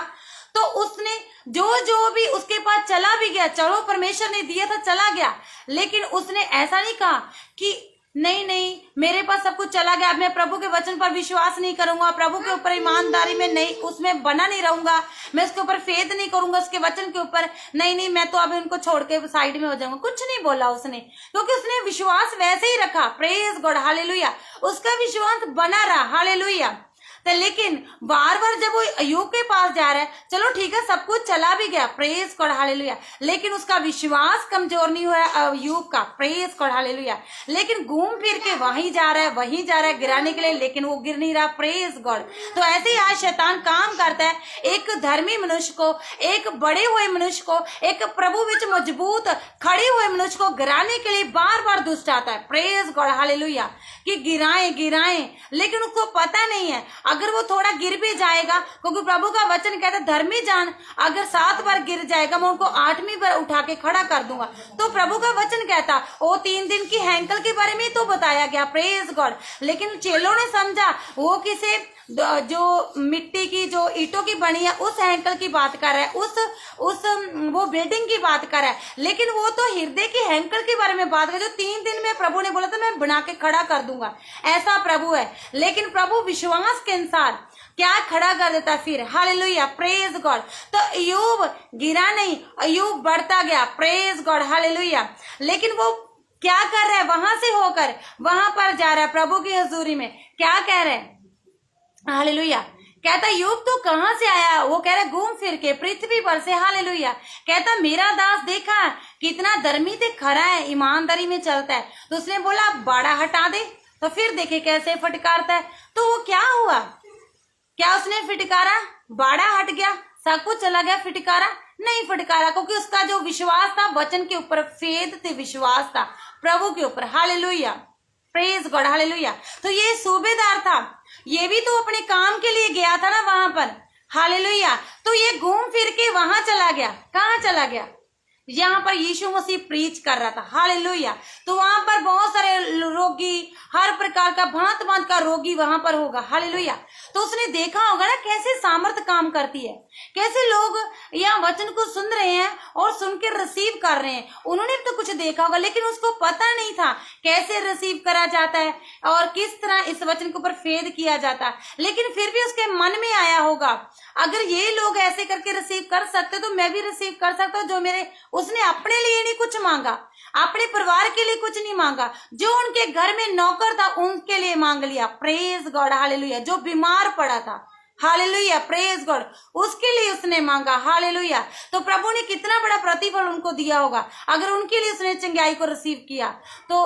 A: तो उसने जो भी उसके पास चला भी गया, चलो परमेश्वर ने दिया था चला गया, लेकिन उसने ऐसा नहीं कहा कि नहीं नहीं मेरे पास सब कुछ चला गया, अब मैं प्रभु के वचन पर विश्वास नहीं करूंगा, प्रभु के ऊपर ईमानदारी में नहीं, उसमें बना नहीं रहूंगा, मैं उसके ऊपर फेद नहीं करूंगा, उसके वचन के ऊपर नहीं नहीं मैं तो अब उनको छोड़ के साइड में हो जाऊंगा। कुछ नहीं बोला उसने, क्योंकि उसने विश्वास वैसे ही रखा, प्रेज गॉड, हालेलुया। उसका विश्वास बना रहा, हालेलुया। तो लेकिन बार बार जब वो अय्यूब के पास जा रहा है, चलो ठीक है सब कुछ चला भी गया, प्रेज गॉड, हालेलुया, लेकिन उसका विश्वास कमजोर नहीं हुआ अय्यूब का, प्रेज गॉड, हालेलुया। लेकिन घूम फिर के वहीं जा रहा है गिराने के लिए, लेकिन वो गिर नहीं रहा, प्रेज गॉड। तो ऐसे ही आज शैतान काम करता है, एक धर्मी मनुष्य को, एक बड़े हुए मनुष्य को, एक प्रभु विच मजबूत खड़े हुए मनुष्य को गिराने के लिए बार बार दुष्ट आता है, प्रेज गॉड, हालेलुया, कि गिराएं, लेकिन उसको पता नहीं है अगर वो थोड़ा गिर भी जाएगा, क्योंकि प्रभु का वचन कहता है धर्मी जान अगर 7 बार गिर जाएगा मैं उनको 8वीं बार उठा के खड़ा कर दूंगा। तो प्रभु का वचन कहता वो 3 दिन की हैंकल के बारे में तो बताया गया, प्रेज गॉड। लेकिन चेलों ने समझा वो किसी जो मिट्टी की जो ईंटों की बनी है उस हैंकल की बात कर रहा है, उस वो बिल्डिंग की बात कर रहा है, लेकिन वो तो हृदय की हैंकल के बारे में बात कर, जो 3 दिन में प्रभु ने बोला था मैं बना के खड़ा कर दूंगा, ऐसा प्रभु है। लेकिन प्रभु विश्वास के अनुसार क्या खड़ा कर देता फिर, हालेलुया, प्रेज गॉड। तो अय्यूब गिरा नहीं, अय्यूब बढ़ता गया, प्रेज गॉड, हालेलुया। लेकिन वो क्या कर रहा है, वहां से होकर वहां पर जा रहा है प्रभु की हजूरी में, क्या कह रहे हैं, हालेलुया। कहता अय्यूब तो कहां से आया, वो कह रहा घूम फिर के पृथ्वी पर से, हालेलुया। कहता मेरा दास देखा कितना धर्मी से खरा है, ईमानदारी में चलता है। तो उसने बोला बाड़ा हटा दे, तो फिर देखे कैसे फटकारता है। तो वो क्या हुआ, क्या उसने फिटकारा, बाड़ा हट गया, सब कुछ चला गया, फिटकारा नहीं फटकारा, क्योंकि उसका जो विश्वास था वचन के ऊपर, फेद थे, विश्वास था प्रभु के ऊपर, हालेलुया, प्रेज गॉड, हालेलुया। तो ये सूबेदार था, ये भी तो अपने काम के लिए गया था ना वहां पर, हालेलुया। तो ये घूम फिर के वहां चला गया, कहाँ चला गया, यहाँ पर यीशु मसीह प्रीच कर रहा था, हालेलुया। तो वहां पर बहुत सारे रोगी, हर प्रकार का भांत भांत का रोगी वहां पर होगा, हालेलुया। तो उसने देखा होगा ना कैसे सामर्थ काम करती है, कैसे लोग यहाँ वचन को सुन रहे हैं और सुन के रिसीव कर रहे हैं। उन्होंने तो कुछ देखा होगा, लेकिन उसको पता नहीं था कैसे रिसीव करा जाता है और किस तरह इस वचन के ऊपर फेद किया जाता है। लेकिन फिर भी उसके मन में आया होगा अगर ये लोग ऐसे करके रिसीव कर सकते तो मैं भी रिसीव कर सकता हूँ। जो मेरे, उसने अपने लिए नहीं कुछ मांगा, अपने परिवार के लिए कुछ नहीं मांगा, जो उनके घर में नौकर था उनके लिए मांग लिया, प्रेज गॉड, हालेलुया। जो बीमार पड़ा था, हालेलुया, प्रेज गॉड, उसके लिए उसने मांगा, हालेलुया। तो प्रभु ने कितना बड़ा प्रतिफल उनको दिया होगा, अगर उनके लिए उसने चंगाई को रिसीव किया तो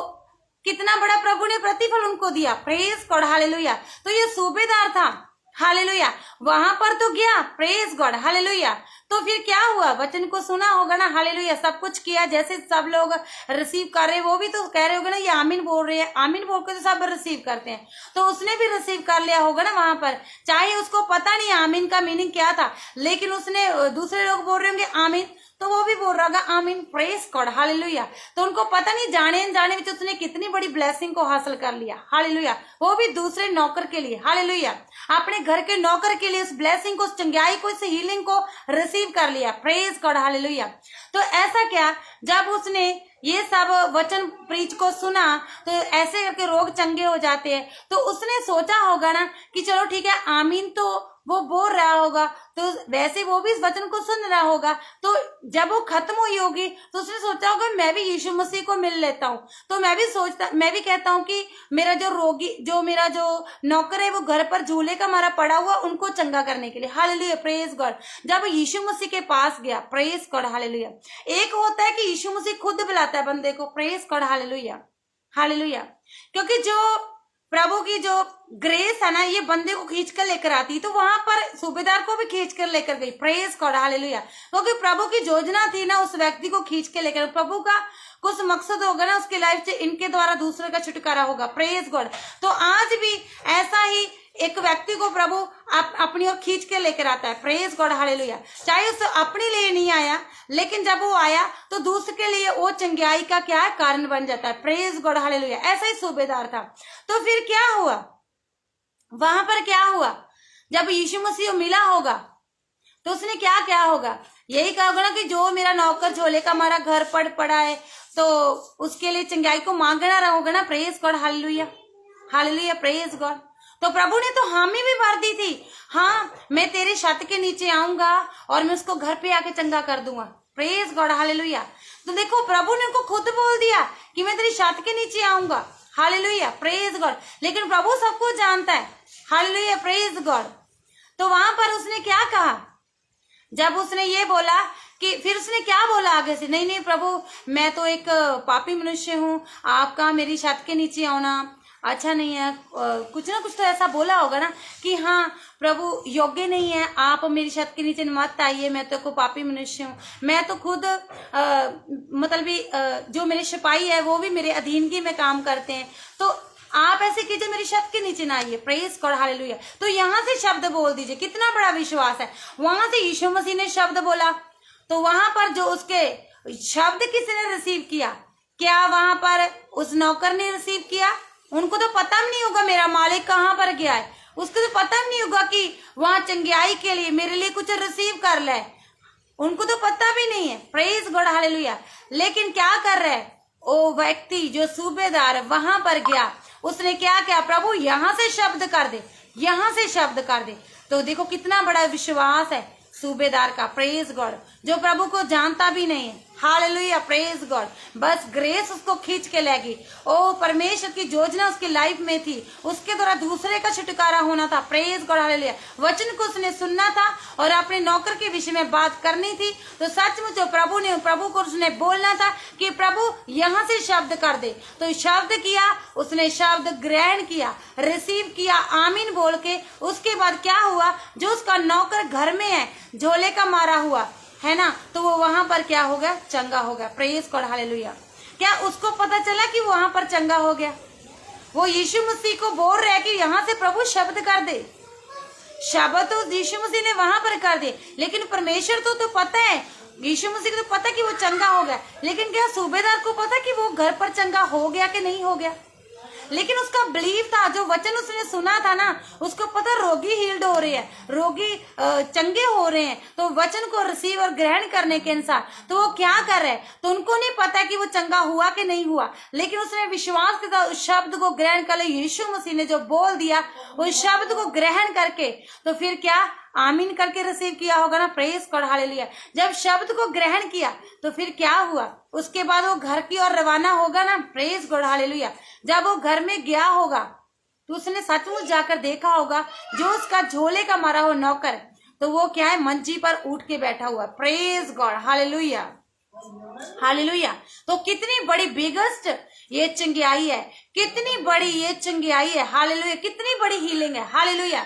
A: कितना बड़ा प्रभु ने प्रतिफल उनको दिया, प्रेज गॉड, हालेलुया। तो ये सूबेदार था, हालेलुया, वहां पर तो गया, प्रेज गॉड, हालेलुया। तो फिर क्या हुआ, वचन को सुना होगा ना, हालेलुया, सब कुछ किया जैसे सब लोग रिसीव कर रहे, वो भी तो कह रहे होगे ना ये आमीन बोल रहे हैं, आमीन बोल के तो सब रिसीव करते हैं, तो उसने भी रिसीव कर लिया होगा ना वहां पर। चाहे उसको पता नहीं आमीन का मीनिंग क्या था, लेकिन उसने, दूसरे लोग बोल रहे होंगे आमीन, तो वो भी बोल रहा होगा आमीन, प्रेज गॉड, हालेलुया। तो उनको पता नहीं जाने अनजाने में उसने कितनी बड़ी ब्लेसिंग को हासिल कर लिया, हालेलुया, वो भी दूसरे नौकर के लिए, हालेलुया, अपने घर के नौकर के लिए उस ब्लेसिंग को, उस चंगाई को, इस हीलिंग को रिसीव कर लिया, प्रेज गॉड, हालेलुया। तो ऐसा क्या, जब उसने ये सब वचन प्रीच को सुना तो ऐसे करके रोग चंगे हो जाते हैं, तो उसने सोचा होगा ना कि चलो ठीक है, आमीन तो वो बोल रहा होगा, तो वैसे वो भी इस वचन को सुन रहा होगा। तो जब वो खत्म हुई होगी तो उसने सोचा होगा मैं भी यीशु मसीह को मिल लेता हूँ, तो मैं भी कहता हूँ कि मेरा जो रोगी, जो मेरा जो नौकर है वो घर पर झूले का मारा पड़ा हुआ, उनको चंगा करने के लिए, हालेलुया, प्रेज गॉड। जब यीशु मसीह के पास गया, प्रेज गॉड, हालेलुया। एक होता है कि यीशु मसीह खुद बुलाता है बंदे को, प्रेज गॉड, हालेलुया, हालेलुया, क्योंकि जो प्रभु की जो ग्रेस है ना, ये बंदे को खींच कर लेकर आती, तो वहां पर सूबेदार को भी खींच कर लेकर गई, प्रेज गॉड, हालेलुया, क्योंकि प्रभु की योजना थी ना उस व्यक्ति को खींच के लेकर। प्रभु का कुछ मकसद होगा ना उसकी लाइफ से, इनके द्वारा दूसरे का छुटकारा होगा। Praise God. तो आज भी ऐसा ही एक व्यक्ति को प्रभु अपनी ओर खींच के लेकर आता है। Praise God, hallelujah. चाहे उस अपने लिए नहीं आया, लेकिन जब वो आया तो दूसरे के लिए वो चंगाई का क्या है, कारण बन जाता है। Praise God, hallelujah. ऐसा ही सूबेदार था। तो फिर क्या हुआ वहां पर, क्या हुआ जब यीशु मसीह मिला होगा तो उसने क्या क्या होगा, यही कहा होगा ना कि जो मेरा नौकर झोले का हमारा घर पड़ा है तो उसके लिए चंगाई को मांगना रहोगे ना। Praise God, hallelujah, hallelujah, praise God. तो प्रभु ने तो हामी भी भर दी थी, हाँ मैं तेरे छत के नीचे आऊंगा और मैं उसको घर पे आके चंगा कर दूंगा। Praise God, hallelujah. तो देखो प्रभु ने उनको खुद बोल दिया कि मैं तेरी छत के नीचे आऊंगा। Hallelujah, praise God. लेकिन प्रभु सब कुछ जानता है। Hallelujah, praise God. तो वहां पर उसने क्या कहा, जब उसने ये बोला कि फिर उसने क्या बोला आगे से, नहीं नहीं प्रभु मैं तो एक पापी मनुष्य हूँ, आपका मेरी छत के नीचे आना अच्छा नहीं है। कुछ ना कुछ तो ऐसा बोला होगा ना कि हाँ प्रभु योग्य नहीं है, आप मेरी छत के नीचे मत आइए, मैं तो को पापी मनुष्य हूँ, मैं तो खुद मतलब भी जो मेरे सिपाही है वो भी मेरे अधीनगी में काम करते हैं, तो आप ऐसे कीजिए मेरी छत के नीचे ना आइए। Praise God, hallelujah. तो यहाँ से शब्द बोल दीजिए, कितना बड़ा विश्वास है। वहां से यीशु मसीह ने शब्द बोला तो वहां पर जो उसके शब्द किसने रिसीव किया, क्या वहां पर उस नौकर ने रिसीव किया? उनको तो पता भी नहीं होगा मेरा मालिक कहाँ पर गया है, उसको तो पता भी नहीं होगा कि वहां चंगाई के लिए मेरे लिए कुछ रिसीव कर ले, उनको तो पता भी नहीं है। Praise God, hallelujah. लेकिन क्या कर रहे, वो व्यक्ति जो सूबेदार वहां पर गया, उसने क्या किया, प्रभु यहाँ से शब्द कर दे, यहाँ से शब्द कर दे। तो देखो कितना बड़ा विश्वास है सूबेदार का। प्रेज गॉड, जो प्रभु को जानता भी नहीं है। Hallelujah, praise God. बस ग्रेस उसको खींच के लेगी। ओ परमेश्वर की योजना उसकी लाइफ में थी, उसके द्वारा दूसरे का छुटकारा होना था। Praise God, hallelujah. वचन को उसने सुनना था और अपने नौकर के विषय में बात करनी थी। तो सचमुच प्रभु को उसने बोलना था कि प्रभु यहाँ से शब्द कर दे। तो शब्द किया, उसने शब्द ग्रहण किया, रिसीव किया, आमीन बोल के। उसके बाद क्या हुआ, जो उसका नौकर घर में है, झोले का मारा हुआ है ना, तो वो वहां पर क्या हो गया, चंगा हो गया। Praise God, hallelujah. क्या उसको पता चला कि वहां पर चंगा हो गया? वो यीशु मसीह को बोल रहा है कि यहाँ से प्रभु शब्द कर दे। शब्द तो यीशु मसीह ने वहां पर कर दे, लेकिन परमेश्वर तो पता है, यीशु मसीह को तो पता कि वो चंगा हो गया, लेकिन क्या सूबेदार को पता कि वो घर पर चंगा हो गया कि नहीं हो गया? लेकिन उसका बिलीव था, जो वचन उसने सुना था ना, उसको पता रोगी हील्ड हो रहे हैं, रोगी चंगे हो रहे हैं। तो वचन को रिसीव और ग्रहण करने के अनुसार तो वो क्या कर रहे हैं, तो उनको नहीं पता कि वो चंगा हुआ कि नहीं हुआ, लेकिन उसने विश्वास के साथ उस शब्द को ग्रहण कर लिया। यीशु मसीह ने जो बोल दिया उस शब्द को ग्रहण करके, तो फिर क्या आमीन करके रिसीव किया होगा ना। Praise God, hallelujah. जब शब्द को ग्रहण किया तो फिर क्या हुआ, उसके बाद वो घर की ओर रवाना होगा ना। Praise God, hallelujah. जब वो घर में गया होगा तो उसने सचमुच जाकर देखा होगा जो उसका झोले का मारा हुआ नौकर, तो वो क्या है, मंजी पर उठ के बैठा हुआ। Praise God, hallelujah, hallelujah. तो कितनी बड़ी बिगेस्ट ये चंगाई है, कितनी बड़ी ये चंगाई है। हालेलुया, कितनी बड़ी हीलिंग है। हालेलुया।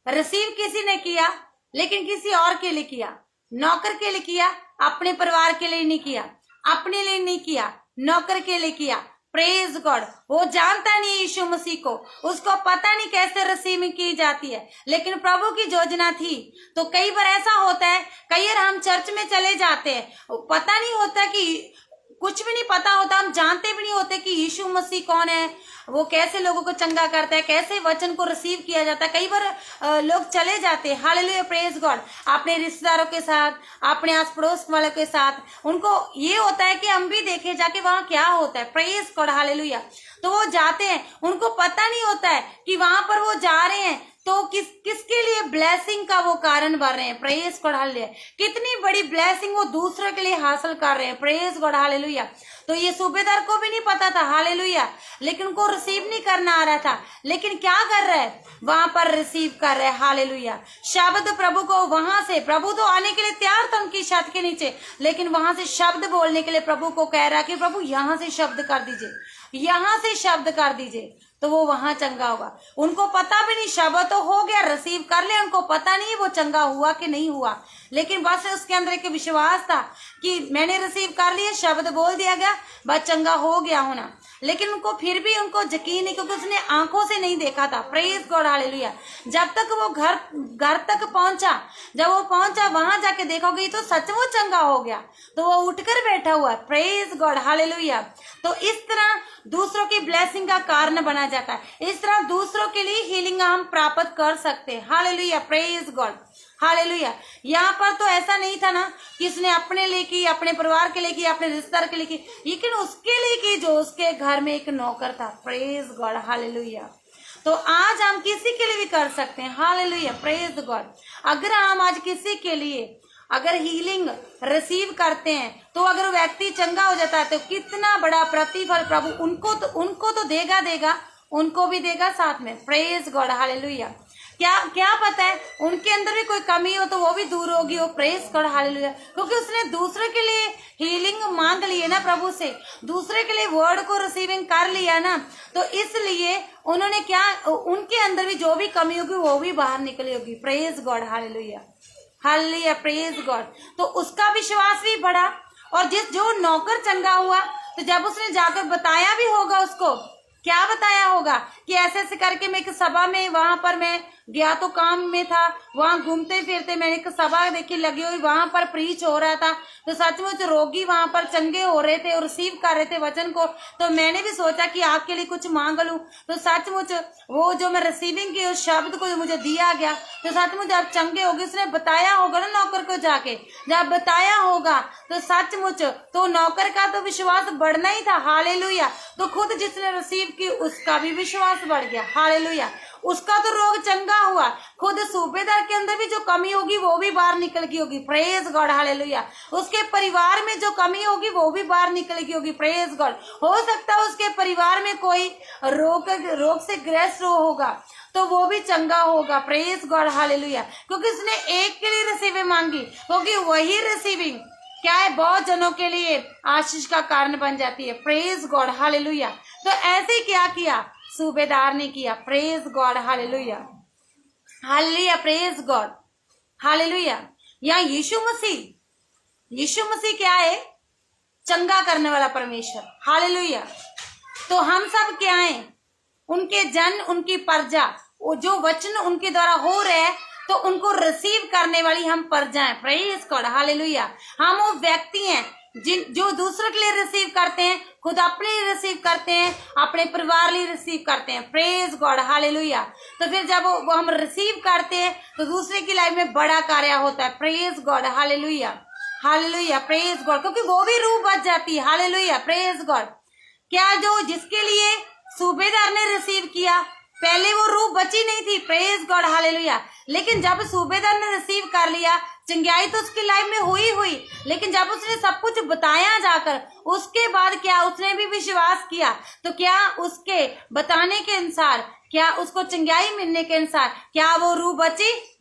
A: रिसीव किसी ने किया, लेकिन किसी और के लिए किया, नौकर के लिए किया, अपने परिवार के लिए नहीं किया, अपने लिए नहीं किया, नौकर के लिए किया। Praise God. वो जानता नहीं यीशु मसीह को, उसको पता नहीं कैसे रिसीव की जाती है, लेकिन प्रभु की योजना थी। तो कई बार ऐसा होता है, कई बार हम चर्च में चले जाते हैं, पता नहीं होता कि कुछ भी नहीं पता होता, हम जानते भी नहीं होते कि यीशु मसीह कौन है, वो कैसे लोगों को चंगा करता है, कैसे वचन को रिसीव किया जाता है। कई बार लोग चले जाते हैं, हालेलुया, प्रेज गॉड, अपने रिश्तेदारों के साथ, अपने आस पड़ोस वालों के साथ। उनको ये होता है कि हम भी देखे जाके वहां क्या होता है। Praise God, hallelujah. तो वो जाते हैं, उनको पता नहीं होता है कि वहां पर वो जा रहे हैं तो किसके लिए ब्लेसिंग का वो कारण बन रहे हैं। Praise God, hallelujah. कितनी बड़ी ब्लेसिंग वो दूसरे के लिए हासिल कर रहे हैं। Praise God, hallelujah. तो ये सूबेदार को भी नहीं पता था, हालेलुया, लेकिन उनको रिसीव नहीं करना आ रहा था, लेकिन क्या कर रहा है, वहां पर रिसीव कर रहे हैं। हालेलुया। शब्द प्रभु को वहां से, प्रभु तो आने के लिए तैयार था उनकी छत के नीचे, लेकिन वहां से शब्द बोलने के लिए प्रभु को कह रहा कि प्रभु यहाँ से शब्द कर दीजिए, यहाँ से शब्द कर दीजिए, तो वो वहां चंगा होगा। उनको पता भी नहीं, शब्द तो हो गया, रिसीव कर लिया, उनको पता नहीं वो चंगा हुआ कि नहीं हुआ, लेकिन बस उसके अंदर एक विश्वास था कि मैंने रिसीव कर लिया, शब्द बोल दिया गया, गया, बस चंगा हो गया होना, लेकिन उनको फिर भी उनको यकीन नहीं, क्योंकि उसने आंखों से नहीं देखा था। Praise God hallelujah. जब तक वो घर तक पहुंचा, जब वो पहुंचा वहां जाके देखोगे तो सचमुच चंगा हो गया, तो वो उठकर बैठा हुआ। Praise God hallelujah. तो इस तरह दूसरों की ब्लेसिंग का कारण बना जाता है, इस तरह दूसरों के लिए हीलिंग हम प्राप्त कर सकते हैं। Hallelujah, praise God hallelujah. यहाँ पर तो ऐसा नहीं था ना कि उसने अपने लिए की, अपने परिवार के लिए की, अपने रिश्तेदार के लिए की, लेकिन उसके लिए की जो उसके घर में एक नौकर था। Praise God hallelujah. तो आज हम किसी के लिए भी कर सकते हैं। Hallelujah, praise God. अगर हम आज किसी के लिए अगर हीलिंग रिसीव करते हैं, तो अगर व्यक्ति चंगा हो जाता है तो कितना बड़ा प्रतिफल प्रभु उनको तो देगा, उनको भी देगा साथ में। Praise God hallelujah. क्या पता है उनके अंदर भी कोई कमी हो तो वो भी दूर होगी। वो प्रेज गॉड हालेलुया, क्योंकि उसने दूसरे के लिए हीलिंग मांग ली है ना प्रभु से, दूसरे के लिए वर्ड को रिसीविंग कर लिया ना, तो इसलिए उन्होंने क्या, उनके अंदर भी जो भी कमी होगी वो भी बाहर निकली होगी। Praise God hallelujah, hallelujah, praise God. तो उसका विश्वास भी बढ़ा, और जो नौकर चंगा हुआ, तो जब उसने जाकर बताया भी होगा, उसको क्या बताया होगा कि ऐसे ऐसे करके मैं एक सभा में, वहां पर मैं गया तो काम में था, वहां घूमते फिरते मैंने एक सभा देखी लगी हुई, वहां पर प्रीच हो रहा था, तो सचमुच रोगी वहां पर चंगे हो रहे थे और रिसीव कर रहे थे वचन को। तो मैंने भी सोचा कि आपके लिए कुछ मांग लूं, तो सचमुच वो जो मैं रिसीविंग की उस शब्द को मुझे दिया गया, तो सचमुच आप चंगे हो गए। उसने बताया होगा ना नौकर को जाके, जब बताया होगा तो सचमुच तो नौकर का तो विश्वास बढ़ना ही था। हालेलुया। तो खुद जिसने रिसीव की उसका भी विश्वास बढ़ गया। हालेलुया। उसका तो रोग चंगा हुआ, खुद सूबेदार के अंदर भी जो कमी होगी वो भी बाहर निकल गई होगी। Praise God hallelujah. उसके परिवार में जो कमी होगी वो भी बाहर निकल गई होगी। Praise God. हो सकता है उसके परिवार में कोई रोग से ग्रस्त होगा तो वो भी चंगा होगा। Praise God hallelujah. क्योंकि उसने एक के लिए रिसीविंग मांगी, क्योंकि वही रिसीविंग क्या है, बहुत जनों के लिए आशीष का कारण बन जाती है। Praise God hallelujah. तो ऐसे क्या किया सूबेदार ने किया। Praise God hallelujah, hallelujah, praise God hallelujah. यहाँ यीशु मसीह क्या है, चंगा करने वाला परमेश्वर। हालेलुया। तो हम सब क्या हैं, उनके जन, उनकी प्रजा, जो वचन उनके द्वारा हो रहे हैं तो उनको रिसीव करने वाली हम प्रजा हैं। Praise God hallelujah. हम वो व्यक्ति हैं जो दूसरों के लिए रिसीव करते हैं, खुद अपने लिए रिसीव करते हैं, अपने परिवार लिए रिसीव करते हैं। Praise God hallelujah. तो फिर जब वो हम रिसीव करते हैं तो दूसरे की लाइफ में बड़ा कार्य होता है। Praise God hallelujah, hallelujah, praise God. क्योंकि वो भी रूह बच जाती है। Hallelujah, praise God. क्या जो जिसके लिए सूबेदार ने रिसीव किया, पहले वो रूह बची नहीं थी। Praise God hallelujah. लेकिन जब सूबेदार ने रिसीव कर लिया, चंगाई तो उसकी लाइफ में हुई, लेकिन जब उसने सब कुछ बताया जाकर, उसके बाद क्या उसने भी विश्वास किया, तो क्या उसके बताने के अनुसार, क्या उसको चंगाई मिलने के अनुसार क्या वो रूह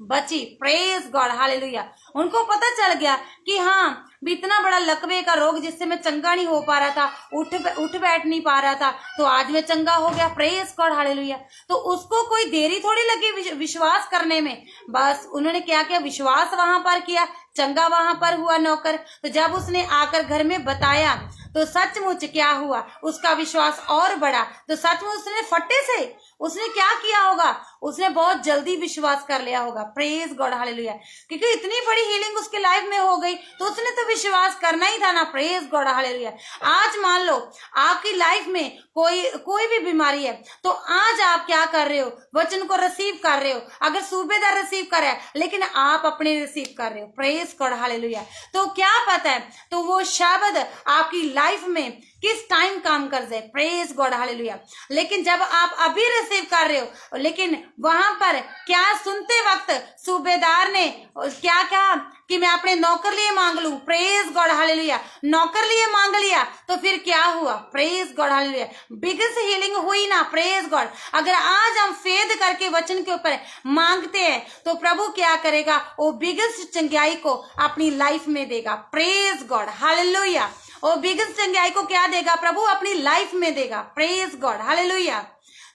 A: बची। Praise God hallelujah. उनको पता चल गया कि हाँ भी इतना बड़ा लकवे का रोग जिससे मैं चंगा नहीं हो पा रहा था, उठ बैठ नहीं पा रहा था, तो आज मैं चंगा हो गया। Praise God hallelujah. तो उसको कोई देरी थोड़ी लगी विश्वास करने में, बस उन्होंने क्या किया, विश्वास वहां पर किया, चंगा वहां पर हुआ नौकर। तो जब उसने आकर घर में बताया तो सचमुच क्या हुआ, उसका विश्वास और बढ़ा। तो सचमुच उसने फटे से उसने क्या किया होगा, उसने बहुत जल्दी विश्वास कर लिया होगा। Praise God hallelujah. क्योंकि इतनी बड़ी हीलिंग उसके लाइफ में हो गई तो उसने तो विश्वास करना ही था ना। Praise God hallelujah. आज मान लो आपकी लाइफ में कोई भी बीमारी है, तो आज आप क्या कर रहे हो, वचन को रिसीव कर रहे हो। अगर सूबेदार रिसीव कर रहा है लेकिन आप अपने रिसीव कर रहे हो। Praise God hallelujah. तो क्या पता है, तो वो शब्द आपकी लाइफ में किस टाइम काम कर जाए। Praise God hallelujah. लेकिन जब आप अभी रिसीव कर रहे हो, लेकिन वहां पर क्या सुनते वक्त सूबेदार ने क्या कहा कि मैं अपने नौकर लिए मांग लूं। Praise God hallelujah. नौकर लिए मांग लिया तो फिर क्या हुआ। Praise God hallelujah. Biggest healing हुई ना। Praise God. अगर आज हम फेद करके वचन के ऊपर मांगते हैं तो प्रभु क्या करेगा, वो बिगेस्ट चंगाई को अपनी लाइफ में देगा। Praise God hallelujah. और बिगेस्ट चंगाई को क्या देगा, प्रभु अपनी लाइफ में देगा। Praise God hallelujah.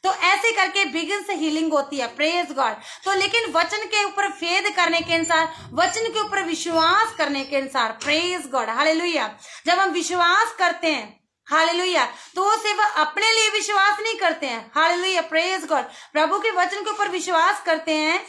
A: तो ऐसे करके बिगेस्ट हीलिंग होती है। Praise God. तो लेकिन वचन के ऊपर फेद करने के अनुसार, वचन के ऊपर विश्वास करने के अनुसार, प्रेज गॉड हालेलुया, जब हम विश्वास करते हैं हालेलुया। तो वो सिर्फ अपने लिए विश्वास नहीं करते हैं, हालेलुया, प्रेज गॉड, प्रभु के वचन के ऊपर विश्वास करते हैं।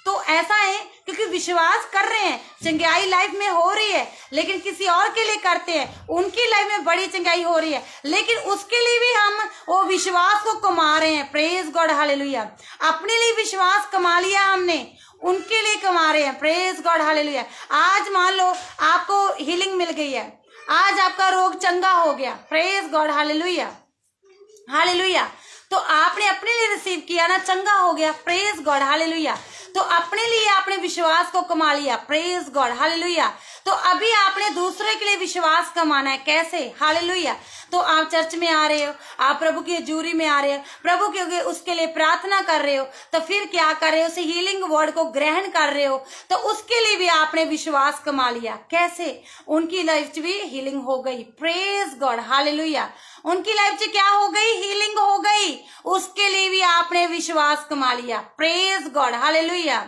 A: तो ऐसा है क्योंकि विश्वास कर रहे हैं, चंगाई लाइफ में हो रही है, लेकिन किसी और के लिए करते हैं, उनकी लाइफ में बड़ी चंगाई हो रही है, लेकिन उसके लिए भी हम वो विश्वास को कमा रहे हैं, प्रेज गॉड, हालेलुया। अपने लिए विश्वास कमा लिया हमने, उनके लिए कमा रहे हैं, प्रेज गॉड, हालेलुया। आज मान लो आपको हीलिंग मिल गई है, आज आपका रोग चंगा हो गया, प्रेज गॉड, हालेलुया, हालेलुया। तो आपने अपने लिए रिसीव किया ना, चंगा हो गया, प्रेज गॉड, हालेलुया। तो अपने लिए आपने विश्वास को कमा लिया, प्रेज गॉड, हालेलुया। तो अभी आपने दूसरे के लिए विश्वास कमाना है, कैसे, हालेलुया। तो आप चर्च में आ रहे हो, आप प्रभु की हजूरी में आ रहे हो, प्रभु के उसके लिए प्रार्थना कर रहे हो, तो फिर क्या कर रहे हो, उसे हीलिंग वर्ड को ग्रहण कर रहे हो, तो उसके लिए भी आपने विश्वास कमा लिया, कैसे, उनकी लाइफ भी हीलिंग हो गई, प्रेज गॉड, हालेलुया। उनकी लाइफ से क्या हो गई, हीलिंग हो गई, उसके लिए भी आपने विश्वास कमा लिया, प्रेज गॉड, हालेलुया।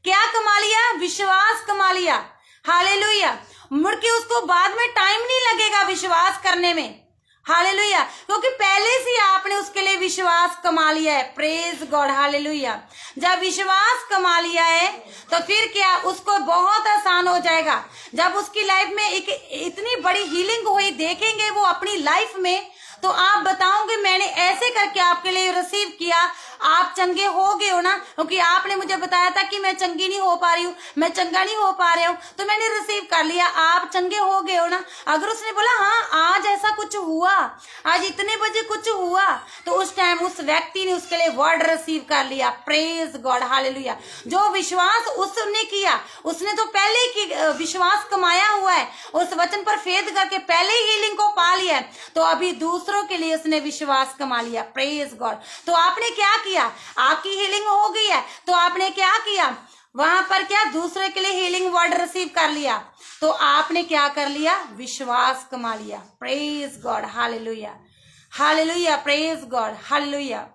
A: क्या कमा लिया, विश्वास कमा लिया, हालेलुया। मुड़ के उसको बाद में टाइम नहीं लगेगा विश्वास करने में, हालेलुया, क्योंकि पहले से आपने उसके लिए विश्वास कमा लिया है, प्रेज गॉड, हालेलुया। जब विश्वास कमा लिया है तो फिर क्या, उसको बहुत आसान हो जाएगा। जब उसकी लाइफ में एक इतनी बड़ी हीलिंग हुई देखेंगे वो अपनी लाइफ में, तो आप बताओगे मैंने ऐसे करके आपके लिए रिसीव किया, आप चंगे हो गए हो ना, क्योंकि आपने मुझे बताया था कि मैं चंगी नहीं हो पा रही हूँ, मैं चंगा नहीं हो पा रहा हूँ, तो मैंने रिसीव कर लिया, आप चंगे हो गए हो ना। अगर उसने बोला हाँ आज ऐसा कुछ हुआ, आज इतने बजे कुछ हुआ, तो उस टाइम उस व्यक्ति ने उसके लिए वर्ड रिसीव कर लिया, प्रेज गॉड, हालेलुया। जो विश्वास उसने किया, उसने तो पहले की विश्वास कमाया हुआ है, उस वचन पर फेद करके पहले ही हीलिंग को पा लिया है, तो अभी दूसरों के लिए उसने विश्वास कमा लिया, प्रेज गॉड। तो आपने क्या किया, आपकी हीलिंग हो गई है, तो आपने क्या किया, वहां पर क्या, दूसरे के लिए हीलिंग वर्ड रिसीव कर लिया, तो आपने क्या कर लिया, विश्वास कमा लिया, praise God, hallelujah, hallelujah, praise God, hallelujah.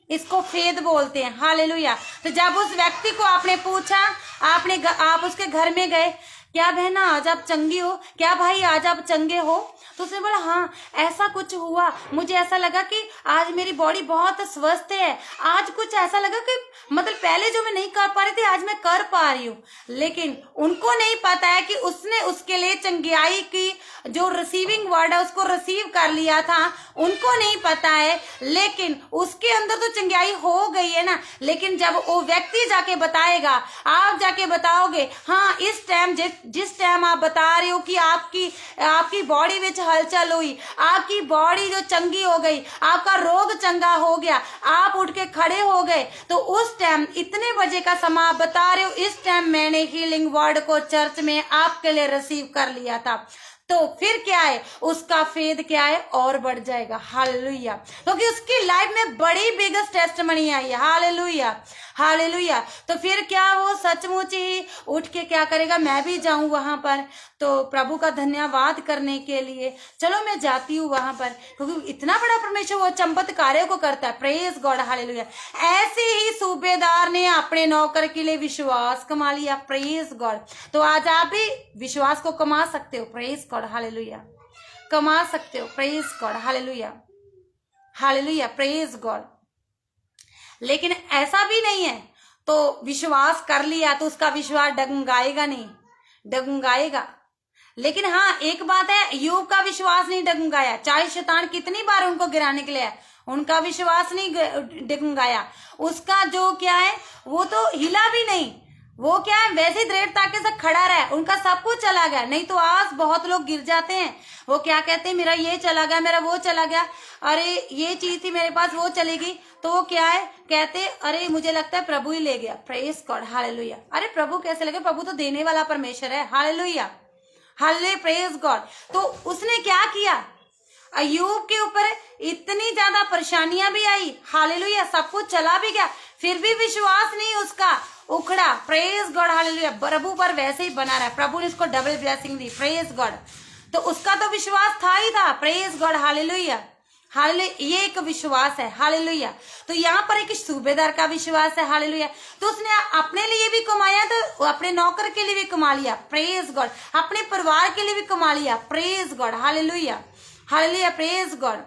A: इसको फेद बोलते हैं, हालेलुया। तो जब उस व्यक्ति को आपने पूछा, आप उसके घर में गए, क्या बहना आज आप चंगी हो, क्या भाई आज आप चंगे हो, तो उसने बोला हाँ ऐसा कुछ हुआ, मुझे ऐसा लगा कि आज मेरी बॉडी बहुत स्वस्थ है, आज कुछ ऐसा लगा कि मतलब पहले जो मैं नहीं कर पा रही थी आज मैं कर पा रही हूँ। लेकिन उनको नहीं पता है कि उसने उसके लिए चंगाई की जो रिसीविंग वर्ड है उसको रिसीव कर लिया था, उनको नहीं पता है, लेकिन उसके अंदर तो चंगाई हो गई है ना। लेकिन जब वो व्यक्ति जाके बताएगा, आप जाके बताओगे हाँ इस टाइम जिस टाइम आप बता रहे हो कि आपकी बॉडी में हलचल हुई, आपकी बॉडी जो चंगी हो गई, आपका रोग चंगा हो गया, आप उठ के खड़े हो गए, तो उस टाइम इतने बजे का समय आप बता रहे हो, इस टाइम मैंने हीलिंग वर्ड को चर्च में आपके लिए रिसीव कर लिया था, तो फिर क्या है, उसका फेद क्या है, और बढ़ जाएगा, हालेलुया, क्योंकि उसकी लाइफ में बड़ी बिगेस्ट टेस्टमनी आई है, हालेलुया, हालेलुया। तो फिर क्या वो सचमुच ही उठ के क्या करेगा, मैं भी जाऊं वहां पर, तो प्रभु का धन्यवाद करने के लिए चलो मैं जाती हूँ वहां पर, क्योंकि इतना बड़ा परमेश्वर वो चमत्कारों को करता है, प्रेज गॉड, हालेलुया। ऐसे ही सूबेदार ने अपने नौकर के लिए विश्वास कमा लिया, प्रेज गॉड। तो आज आप भी विश्वास को कमा सकते हो, प्रेज गॉड, हालेलुया, कमा सकते हो, praise God, hallelujah, hallelujah, praise God. लेकिन ऐसा भी नहीं है तो विश्वास कर लिया तो उसका विश्वास डगमगाएगा नहीं, डगमगाएगा। लेकिन हाँ एक बात है, यूब का विश्वास नहीं डगमगाया, चाहे शैतान कितनी बार उनको गिराने के लिए आया, उनका विश्वास नहीं डगमगाया, उसका जो क्या है वो तो हिला भी नहीं, वो क्या है वैसे ही दृढ़ ताकत से खड़ा रहा, उनका सब कुछ चला गया। नहीं तो आज बहुत लोग गिर जाते हैं, वो क्या कहते हैं मेरा ये चला गया, मेरा वो चला गया, अरे ये चीज थी मेरे पास वो चलेगी, तो वो क्या है कहते अरे मुझे लगता है प्रभु ही ले गया, प्रेज गॉड, हालेलुया। अरे प्रभु कैसे लगे, प्रभु तो देने वाला परमेश्वर है, हालेलुया, हालेलुया, प्रेज गॉड। तो उसने क्या किया, अय्यूब के ऊपर इतनी ज्यादा परेशानियां भी आई, हालेलुया, सब कुछ चला भी गया, फिर भी विश्वास नहीं उसका उखड़ा, प्रेज गॉड, हालेलुया। प्रभु पर वैसे ही बना रहा, प्रभु ने उसको डबल ब्लेसिंग दी, प्रेज गॉड। तो उसका तो विश्वास था ही था, प्रेज गॉड, हालेलुया, हालेलुया। ये एक विश्वास है, हालेलुया। तो यहाँ पर एक सूबेदार का विश्वास है, हालेलुया। तो उसने अपने लिए भी कमाया, तो अपने नौकर के लिए भी कमा लिया, प्रेज गॉड, अपने परिवार के लिए भी कमा लिया, praise God, hallelujah, hallelujah, praise God,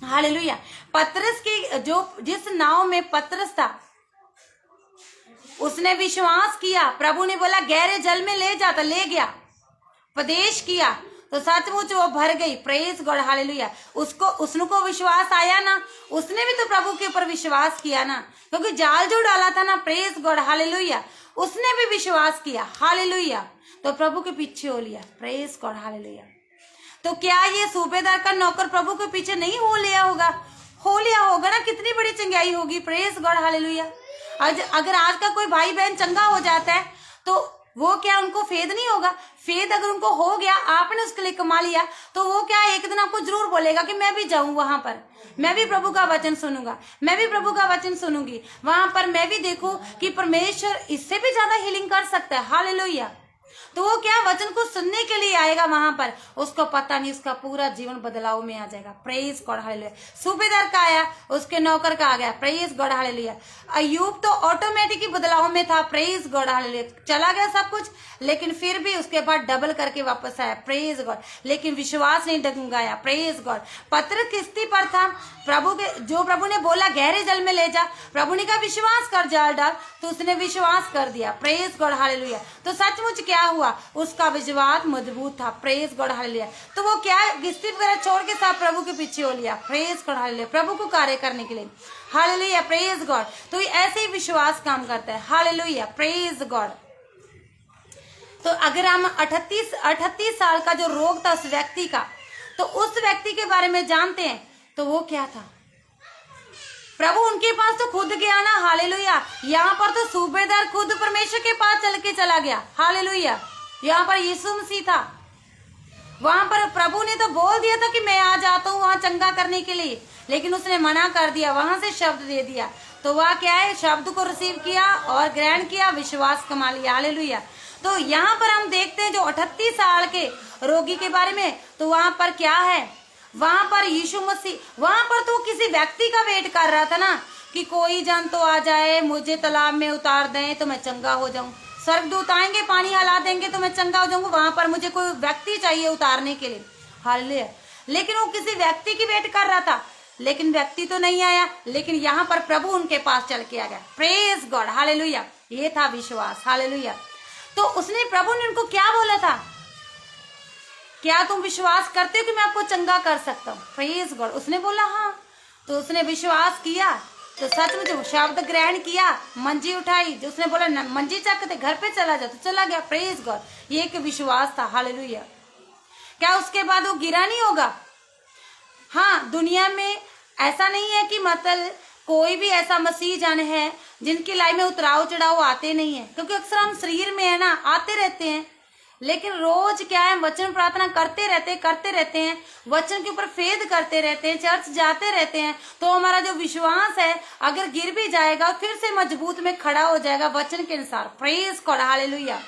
A: hallelujah. पतरस की जिस नाव में पतरस था, उसने विश्वास किया, प्रभु ने बोला गहरे जल में ले जाता, ले गया, उपदेश किया, तो सचमुच वो भर गई। Praise God, hallelujah. उसको विश्वास आया ना, उसने भी तो प्रभु के ऊपर विश्वास किया ना, क्योंकि जाल जो डाला था ना, प्रेज गॉड, हालेलुया, उसने भी विश्वास किया, हालेलुया, तो प्रभु के पीछे हो लिया। Praise God, hallelujah. तो क्या ये सूबेदार का नौकर प्रभु के पीछे नहीं हो लिया होगा? हो लिया होगा ना, कितनी बड़ी चंगाई होगी। Praise God, hallelujah. अगर आज का कोई भाई बहन चंगा हो जाता है तो वो क्या उनको फेद नहीं होगा? फेद अगर उनको हो गया, आपने उसके लिए कमा लिया, तो वो क्या एक दिन आपको जरूर बोलेगा कि मैं भी जाऊं वहां पर, मैं भी प्रभु का वचन सुनूंगा, मैं भी प्रभु का वचन सुनूंगी, वहां पर मैं भी देखूं कि परमेश्वर इससे भी ज्यादा हीलिंग कर सकता है। हालेलुया। तो वो क्या वचन को सुनने के लिए आएगा वहां पर, उसको पता नहीं, उसका पूरा जीवन बदलाव में आ जाएगा। Praise God, hallelujah. सूबेदार का आया, उसके नौकर का आ गया। Praise God, hallelujah. अय्यूब तो ऑटोमेटिक ही बदलाव में था। Praise God, hallelujah. चला गया सब कुछ, लेकिन फिर भी उसके बाद डबल करके वापस आया। प्रेज गॉड, लेकिन विश्वास नहीं डगमगाया। Praise God. पतरस किश्ती पर था, प्रभु ने बोला गहरे जल में ले जा, प्रभु ने कहा विश्वास कर, जाल डाल, तो उसने विश्वास कर दिया। Praise God, hallelujah. तो सचमुच क्या हुआ? उसका विश्वास मजबूत था। Praise God, hallelujah. तो वो क्या किश्ती वगैरह छोड़ के साथ प्रभु के पीछे हो लिया। प्रेज गॉड, हालेलुया, प्रभु को कार्य करने के लिए। Hallelujah, praise God. तो ऐसे ही विश्वास काम करता है। Hallelujah, praise God. तो अगर हम 38 साल का जो रोग था उस व्यक्ति का, तो उस व्यक्ति के बारे में जानते हैं, तो वो क्या था? प्रभु उनके पास तो खुद गया ना। हालेलुया। यहाँ पर तो सूबेदार खुद परमेश्वर के पास चल के चला गया। हालेलुया। यहाँ पर यीशु मसीह था, वहां पर प्रभु ने तो बोल दिया था कि मैं आ जाता हूँ वहां चंगा करने के लिए, लेकिन उसने मना कर दिया, वहां से शब्द दे दिया। तो वह क्या है? शब्द को रिसीव किया और ग्रहण किया, विश्वास कमा लिया। हालेलुया। तो यहाँ पर हम देखते हैं जो 38 साल के रोगी के बारे में, तो वहां पर क्या है? वहां पर यीशु मसीह, वहां पर तो किसी व्यक्ति का वेट कर रहा था ना, कि कोई जन तो आ जाए, मुझे तालाब में उतार दें तो मैं चंगा हो जाऊं, स्वर्गदूत आएंगे पानी हिला देंगे तो मैं चंगा हो जाऊंगा। वहां पर मुझे कोई व्यक्ति चाहिए उतारने के लिए। हालेलुया। लेकिन वो किसी व्यक्ति की वेट कर रहा था, लेकिन व्यक्ति तो नहीं आया, लेकिन यहाँ पर प्रभु उनके पास चल के आ गया। Praise God, hallelujah. ये था विश्वास। हालेलुया। तो उसने, प्रभु ने उनको क्या बोला था? क्या तुम विश्वास करते हो कि मैं आपको चंगा कर सकता हूँ? Praise God. उसने बोला हाँ। तो उसने विश्वास किया, तो सच में शब्द ग्रहण किया, मंजी उठाई, जो उसने बोला मंजी चकते घर पे चला जा, तो चला गया। Praise God. ये एक विश्वास था। हालेलुया। क्या उसके बाद वो गिरा नहीं होगा? हाँ, दुनिया में ऐसा नहीं है कि मतलब कोई भी ऐसा मसीह जन है जिनकी लाइफ में उतराव चढ़ाव आते नहीं है, क्योंकि अक्सर हम शरीर में है ना, आते रहते हैं, लेकिन रोज क्या है, वचन प्रार्थना करते रहते हैं, वचन के ऊपर फेद करते रहते हैं, चर्च जाते रहते हैं, तो हमारा जो विश्वास है अगर गिर भी जाएगा फिर से मजबूत में खड़ा हो जाएगा वचन के अनुसार। Praise God, hallelujah,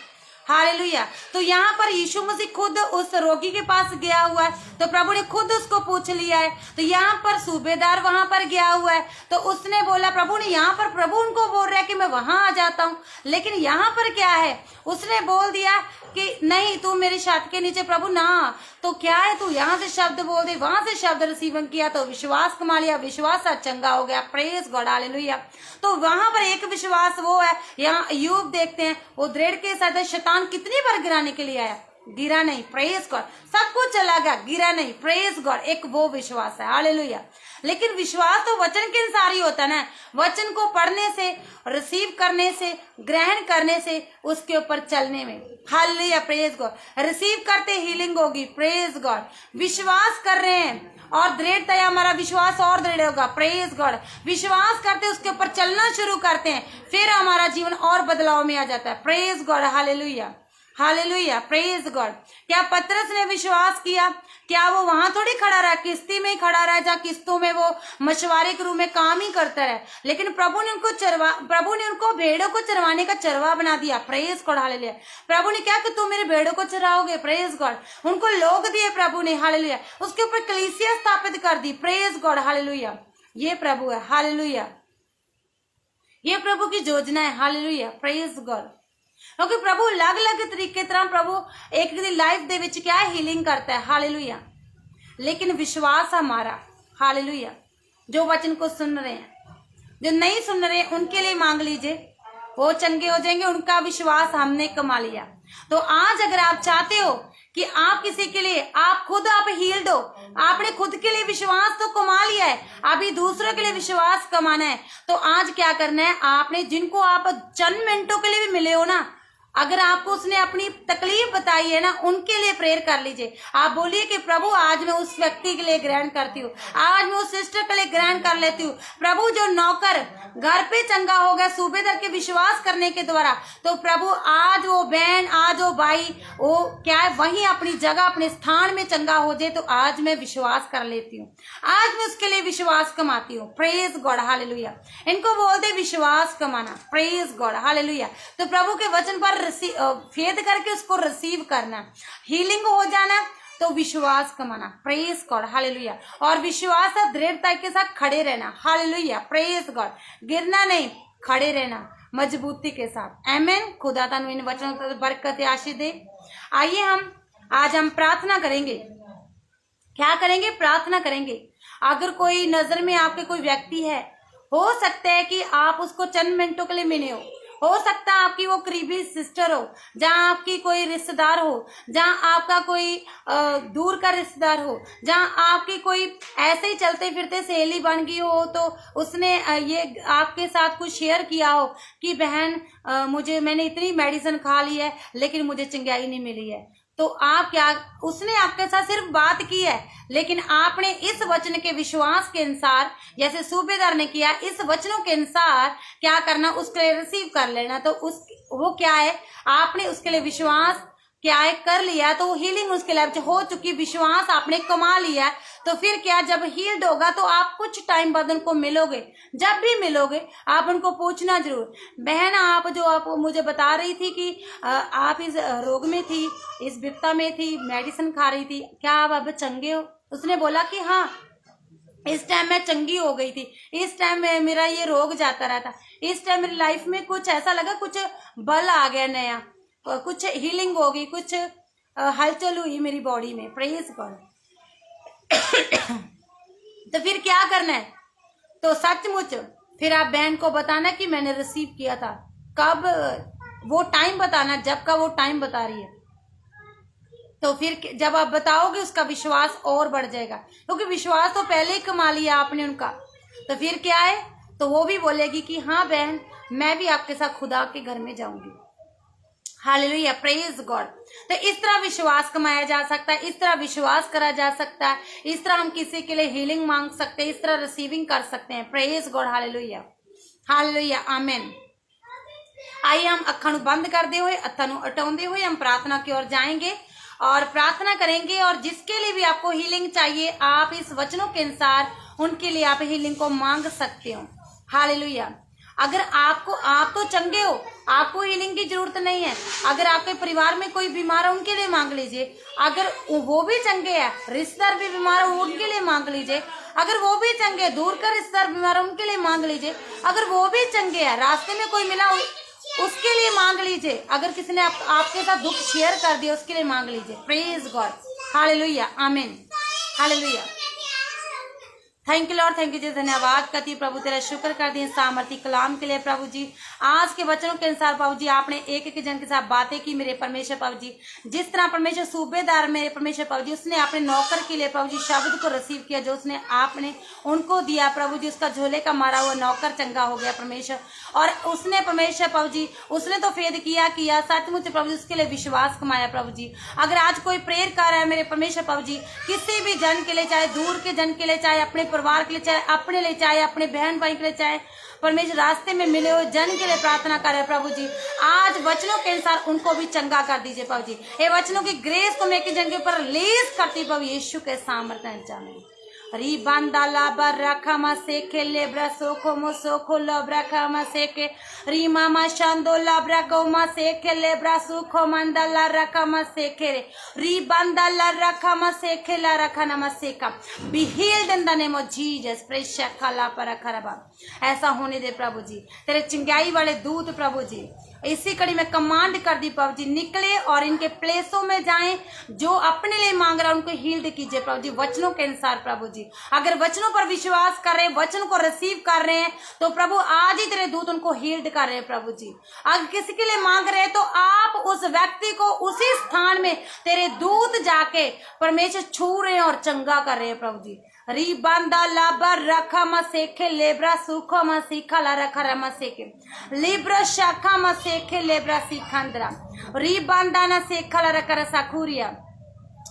A: hallelujah. तो यहाँ पर यीशु मसीह खुद उस रोगी के पास गया हुआ है, तो प्रभु ने खुद उसको पूछ लिया है। तो यहाँ पर सूबेदार वहां पर गया हुआ है, तो उसने बोला, प्रभु ने यहाँ पर, प्रभु उनको बोल रहा है कि मैं वहां आ जाता हूँ, लेकिन यहाँ पर क्या है, उसने बोल दिया कि नहीं, तू मेरी छत के नीचे प्रभु ना। तो क्या है, तू यहाँ से शब्द बोल दे, वहां से शब्द रिसीव किया, तो विश्वास कमा लिया, विश्वास से चंगा हो गया। Praise God, hallelujah. तो वहां पर एक विश्वास वो है। यहाँ अय्यूब देखते हैं, वो दृढ़ के साथ शैतान कितनी बार गिराने के लिए आया, गिरा नहीं। Praise God. सब कुछ चला गया, गिरा नहीं। Praise God. एक वो विश्वास है। हालेलुया। लेकिन विश्वास तो वचन के अनुसार ही होता है ना, वचन को पढ़ने से, रिसीव करने से, ग्रहण करने से, उसके ऊपर चलने में। Hallelujah, praise God. रिसीव करते हीलिंग होगी। Praise God. विश्वास कर रहे हैं और दृढ़ता है, हमारा विश्वास और दृढ़ होगा। Praise God. विश्वास करते उसके ऊपर चलना शुरू करते हैं, फिर हमारा जीवन और बदलाव में आ जाता है। Praise God, hallelujah, hallelujah, praise God. क्या पतरस ने विश्वास किया? क्या वो वहां थोड़ी खड़ा रहा, किश्ती में ही खड़ा रहा, जहाँ किस्तों में वो मछुआरे के रूप में काम ही करता रहे, लेकिन प्रभु ने उनको भेड़ों को चरवाने का चरवा बना दिया। Praise God, hallelujah. प्रभु ने क्या कि तुम मेरे भेड़ों को चराओगे। Praise God. उनको लोग दिए प्रभु ने। हालेलुया। उसके ऊपर कलीसिया स्थापित कर दी। Praise God, hallelujah. ये प्रभु है। हालेलुया। ये प्रभु की योजना है। Hallelujah, praise God. क्योंकि प्रभु अलग अलग तरीके तरह प्रभु एक दी लाइफ दे विच क्या हीलिंग करता है। हालेलुया। लेकिन विश्वास हमारा, हालेलुया, जो वचन को सुन रहे हैं, जो नहीं सुन रहे उनके लिए मांग लीजिए, वो चंगे हो जाएंगे, उनका विश्वास हमने कमा लिया। तो आज अगर आप चाहते हो कि आप किसी के लिए, आप हील्ड हो, आपने खुद के लिए विश्वास तो कमा लिया है, अभी दूसरों के लिए विश्वास कमाना है, तो आज क्या करना है, आपने जिनको आप चंद मिनटों के लिए भी मिले हो ना, अगर आपको उसने अपनी तकलीफ बताई है ना, उनके लिए प्रेयर कर लीजिए। आप बोलिए कि प्रभु आज मैं उस व्यक्ति के लिए ग्रहण करती हूँ, आज मैं उस सिस्टर के लिए ग्रहण कर लेती हूँ। प्रभु जो नौकर घर पे चंगा हो गया सूबेदार के विश्वास करने के द्वारा, तो प्रभु आज वो बहन, आज वो भाई, वो क्या है, वहीं अपनी जगह अपने स्थान में चंगा हो जाए, तो आज मैं विश्वास कर लेती हूँ, आज मैं उसके लिए विश्वास कमाती हूँ। Praise God, hallelujah. इनको बोलते विश्वास कमाना, प्रेज गॉड, हालेलुया। तो प्रभु के वचन पर फेद करके उसको रिसीव करना, हीलिंग हो जाना, तो विश्वास कमाना, प्रेज गॉड, हालेलुया। और विश्वास और दृढ़ता के साथ खड़े रहना, हालेलुया, प्रेज गॉड। गिरना नहीं, खड़े रहना मजबूती के साथ। आमीन। खुदा तानु इन वचनों पर बरकत आशीष दे। आइए आज हम प्रार्थना करेंगे। क्या करेंगे? प्रार्थना करेंगे। अगर कोई नजर में आपके कोई व्यक्ति है, हो सकता है कि आप उसको चंद मिनटों के लिए मिले हो सकता है आपकी वो करीबी सिस्टर हो, जहाँ आपकी कोई रिश्तेदार हो, जहाँ आपका कोई दूर का रिश्तेदार हो, जहाँ आपकी कोई ऐसे ही चलते फिरते सहेली बन गई हो, तो उसने ये आपके साथ कुछ शेयर किया हो कि बहन मैंने इतनी मेडिसिन खा ली है लेकिन मुझे चंगाई नहीं मिली है। तो आप क्या, उसने आपके साथ सिर्फ बात की है, लेकिन आपने इस वचन के विश्वास के अनुसार, जैसे सूबेदार ने किया, इस वचनों के अनुसार क्या करना, उसके लिए रिसीव कर लेना। तो वो क्या है, आपने उसके लिए विश्वास क्या है कर लिया, तो हीलिंग उसके लाइफ में हो चुकी, विश्वास आपने कमा लिया। तो फिर क्या, जब हील्ड होगा तो आप कुछ टाइम बाद उनको मिलोगे, जब भी मिलोगे आप उनको पूछना जरूर, बहन आप मुझे बता रही थी कि आप इस रोग में थी, इस विपता में थी, मेडिसिन खा रही थी, क्या आप अब चंगे हो? उसने बोला कि हाँ, इस टाइम मैं चंगी हो गई थी, इस टाइम मेरा ये रोग जाता रहता, इस टाइम मेरी लाइफ में कुछ ऐसा लगा, कुछ बल आ गया नया, कुछ हीलिंग हो गई, कुछ हलचल हुई मेरी बॉडी में। Praise God. तो फिर क्या करना है, तो सचमुच फिर आप बहन को बताना कि मैंने रिसीव किया था, कब वो टाइम बताना, जब का वो टाइम बता रही है। तो फिर जब आप बताओगे उसका विश्वास और बढ़ जाएगा, क्योंकि विश्वास तो पहले ही कमा लिया आपने उनका। तो फिर क्या है, तो वो भी बोलेगी कि हाँ बहन, मैं भी आपके साथ खुदा के घर में जाऊंगी। Hallelujah, praise God. तो इस तरह विश्वास कमाया जा सकता है, इस तरह विश्वास करा जा सकता है, इस तरह हम किसी के लिए हीलिंग मांग सकते हैं, इस तरह रिसीविंग कर सकते हैं। प्रेज गॉड, हालेलुया, हालेलुया, आमीन। आइए हम अखा नूं बंद करते हुए, हत्थां नूं हटाउंदे हुए हम प्रार्थना की ओर जाएंगे और प्रार्थना करेंगे। और जिसके लिए भी आपको हीलिंग चाहिए, आप इस वचनों के अनुसार उनके लिए आप हीलिंग को मांग सकते हो। हालेलुया। अगर आप तो चंगे हो, आपको हीलिंग की जरूरत नहीं है। अगर आपके परिवार में कोई बीमार है, उनके लिए मांग लीजिए। अगर वो भी चंगे हैं, रिश्तेदार भी बीमार है, उनके लिए मांग लीजिए। अगर वो भी चंगे, दूर का रिश्तेदार बीमार है, उनके लिए मांग लीजिए। अगर वो भी चंगे हैं, रास्ते में कोई मिला उसके लिए मांग लीजिए। अगर किसी ने आपके साथ दुख शेयर कर दिया, उसके लिए मांग लीजिए। प्रेज गॉड, हालेलुया, आमीन, hallelujah. Thank you Lord, thank you ji, धन्यवाद करती प्रभु, तेरा शुक्र कर दिए सामर्थी कलाम के लिए प्रभु जी। आज के वचनों के अनुसार प्रभु जी आपने एक एक जन के साथ बातें की मेरे परमेश्वर प्रभु जी। जिस तरह परमेश्वर सूबेदार मेरे परमेश्वर प्रभु जी, उसने अपने नौकर के लिए प्रभु जी शब्द को रिसीव किया, जो उसने आपने उनको दिया प्रभु जी, उसका झोले का मारा हुआ नौकर चंगा हो गया परमेश्वर। और उसने परमेश्वर प्रभु जी, उसने तो फेद किया सचमुच प्रभु जी, उसके लिए विश्वास कमाया प्रभु जी। अगर आज कोई प्रेयर कर रहा है मेरे परमेश्वर प्रभु जी, किसी भी जन के लिए, चाहे दूर के जन के लिए, चाहे अपने परिवार के लिए, चाहे अपने लिए, चाहे अपने बहन भाई के लिए, चाहे परमेश्वर रास्ते में मिले हुए जन के लिए प्रार्थना करे प्रभु जी, आज वचनों के अनुसार उनको भी चंगा कर दीजिए प्रभु जी। ये वचनों की ग्रेस को मैं जन के ऊपर रिलीज करती प्रभु यीशु के सामर्थ्य जाने। Ribanda la baraka maseke lebra soko mosoko labraka maseke rima mashando labraka maseke lebra soko manda la raka maseke ribanda la raka maseke la rakana maseka. Be healed in the name of Jesus. Presha कला पर खराबा ऐसा होने दे प्रभु जी, तेरे चिंगाई वाले दूत प्रभु जी इसी कड़ी में कमांड कर दी प्रभु जी, निकले और इनके प्लेसों में जाएं, जो अपने लिए मांग रहा है उनको हील्ड कीजिए प्रभु जी, वचनों के अनुसार प्रभु जी। अगर वचनों पर विश्वास कर रहे हैं, वचन को रिसीव कर रहे हैं, तो प्रभु आज ही तेरे दूत उनको हील्ड कर रहे हैं प्रभु जी। अगर किसी के लिए मांग रहे हैं तो आप उस व्यक्ति को उसी स्थान में तेरे दूत जाके परमेश्वर छू रहे हैं और चंगा कर रहे हैं प्रभु जी। री बांदा लाबर रखा मसेखे लेब्रा सुखो मसीखा ला रखा रमसेखे लिब्रा शाखा मसेखे लेब्रा सिखंद्रा री बांदा ना सेखा ला रखा रसाखुरिया।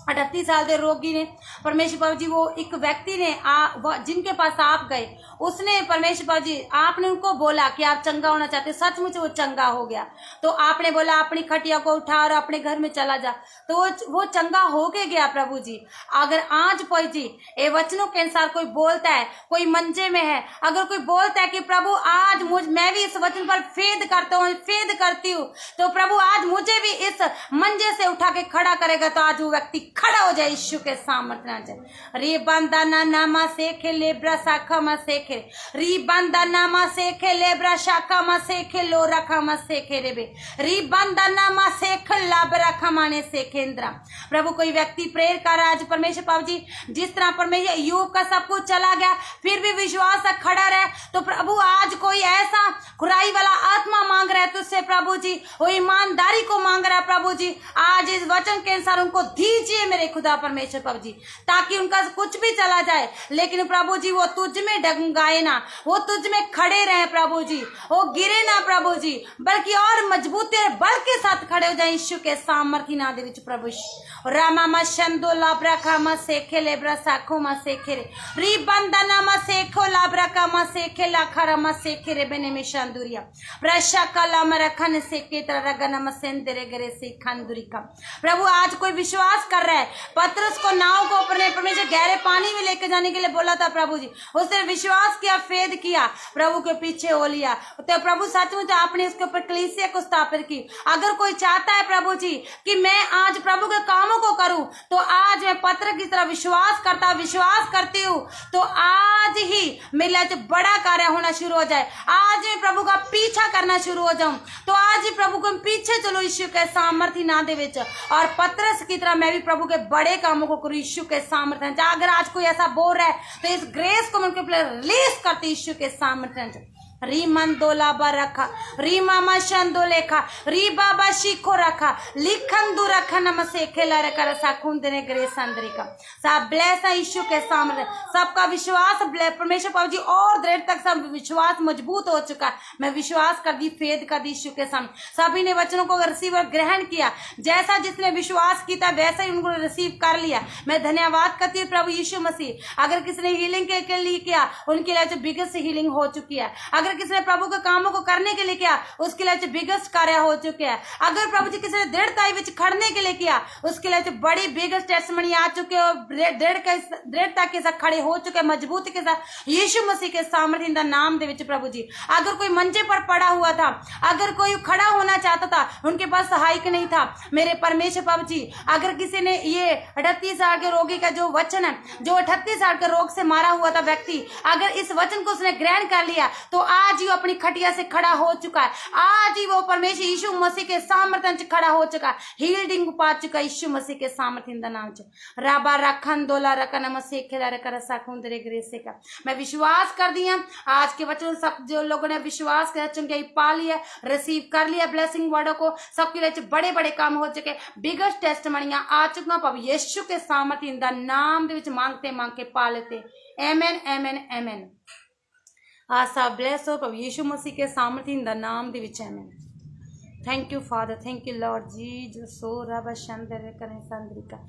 A: 38 साल के रोगी ने परमेश्वर प्रभु जी, वो एक व्यक्ति ने जिनके पास आप गए, उसने परमेश्वर प्रभु जी आपने उनको बोला कि आप चंगा होना चाहते, सचमुच वो चंगा हो गया। तो आपने बोला अपनी खटिया को उठा और अपने घर में चला जा, तो वो चंगा हो के गया प्रभु जी। अगर आज प्रभु जी ये वचनों के अनुसार कोई बोलता है, कोई मंजे में है, अगर कोई बोलता है कि प्रभु आज मैं भी इस वचन पर फेद करती हूँ, तो प्रभु आज मुझे भी इस मंजे से उठा के खड़ा करेगा, तो आज वो व्यक्ति खड़ा हो जाए यीशु के सामर्थ्य ना जाए। री बंदा नामा सेखे लेब्रा शाखा मा सेखे री बंदा नामा सेखे लेब्रा शाखा मा सेखे लो रखा मा सेखे रेबे री बंदा नामा सेखे लाबरा खमाने सेखेंद्रा। प्रभु कोई व्यक्ति प्रेयर कर रहा है आज परमेश्वर प्रभु जी, जिस तरह परमेश्वर यूब का सब कुछ चला गया फिर भी विश्वास से खड़ा रहे, तो प्रभु आज कोई ऐसा खुराई वाला आत्मा मांग रहा है तुझसे प्रभु जी, वो ईमानदारी को मांग रहा है प्रभु जी। आज इस वचन के अनुसार उनको दीजिए मेरे खुदा परमेश्वर प्रभु जी, ताकि उनका कुछ भी चला जाए लेकिन प्रभु जी वो तुझ में डगमगाए ना, वो तुझ में खड़े रहे प्रभु जी, वो गिरे ना प्रभु जी, बल्कि और मजबूती और बल के साथ खड़े हो जाए यीशु के सामर्थ्य ना दे विच प्रभु। रामा मशंदो लाब्रा खामा सेखे लेब्रा साखो मा सेखे री बंदना मा सेखो लाब्रा कामा सेखे लाखरा मा सेखे रे बने में शांदुरिया प्रशा कला मरखन सेके तरगन मसेंदरे गरे से खंदुरिका। प्रभु आज कोई विश्वास कर रहा है, पतरस को नाव को अपने परमेश्वर गहरे पानी में लेके जाने के लिए बोला था प्रभु जी, उसने विश्वास किया, फेद किया, प्रभु के पीछे हो लिया, तो प्रभु सचमुच आपने उसके ऊपर कलीसिया को स्थापित की। अगर कोई चाहता है प्रभु जी कि मैं आज प्रभु के कामों को करूं, तो आज मैं पत्र की तरह विश्वास करती हूँ, तो आज ही मेरे लिए बड़ा कार्य होना शुरू हो जाए, आज मैं प्रभु का पीछा करना शुरू हो जाऊं, तो आज ही प्रभु को पीछे चलो यीशु के सामर्थ्य ना दे विच, और पतरस की तरह मैं भी प्रभु के बड़े कामों को करूं यीशु के सामर्थ्य। अगर आज कोई ऐसा बोल रहा है तो इस ग्रेस को मैं उनके ऊपर रिलीज करती यीशु के सामर्थ्य। री मंदोला रखा री मामा शंदो लेखा री बाबा शिखो रखा लिखंदू रखा नमसे खेला रखा रसा खुंदने ग्रेस अंदरिका। सब ब्लेस है यीशु के सामने, सबका विश्वास परमेश्वर प्रभु जी और दृढ़ तक सब विश्वास मजबूत हो चुका। मैं विश्वास कर दी, फेद कर दी यीशु के सामने। सभी ने वचनों को रिसीव और ग्रहण किया, जैसा जिसने विश्वास किया वैसा ही उनको रिसीव कर लिया। मैं धन्यवाद करती हूँ प्रभु यीशु मसीह। अगर किसी ने हीलिंग के लिए किया, उनके लिए जो बिगेस्ट हीलिंग हो चुकी है। अगर किसी ने प्रभु के कामों को करने के लिए किया, उसके लिए जो बिगेस्ट कार्य हो चुके हैं। अगर प्रभु जी किसी ने दृढ़ता विच खड़ने के लिए किया, उसके लिए जो बड़ी बिगेस्ट टेस्टमनी आ चुके हो, दृढ़ता के साथ खड़े हो चुके, मजबूती के साथ यीशु मसीह के सामर्थ्य का नाम दे विच प्रभु जी। अगर कोई मंचे पर पड़ा हुआ था, अगर कोई खड़ा होना चाहता था, उनके पास सहायक नहीं था, मेरे परमेश्वर प्रभु जी, अगर किसी ने ये 38 साल के रोगी का जो वचन है, जो 38 साल के रोग से मारा हुआ था व्यक्ति, अगर इस वचन को उसने ग्रहण कर लिया, तो आज ही वो अपनी खटिया से खड़ा हो चुका है। आज ही वो परमेश्वर यीशु मसीह के सामर्थ्य से खड़ा हो चुका है, हीलिंग पा चुका है यीशु मसीह के सामर्थ्य का नाम से। राबा रखन दोला रकन मसीह खेला रकर साकुंदरे ग्रेसे का मैं विश्वास कर दिया। आज के वचन सब जो लोगों ने विश्वास कर चुके पा लिया, रिसीव कर लिया ब्लेसिंग वर्डों को, सबके लिए बड़े बड़े काम हो चुके, बिगेस्ट टेस्टमनियां आ चुका। प्रभु यीशु के सामर्थ्य का नाम दे मांगते मांग के पा लेते। आमेन आमेन आमेन। आशा ब्लेस हो प्रभु यीशु मसीह के सामर्थ्य इन द नाम दे which amen. Thank you Father, thank you Lord ji. जो सो रब शंदर करें संद्रिका।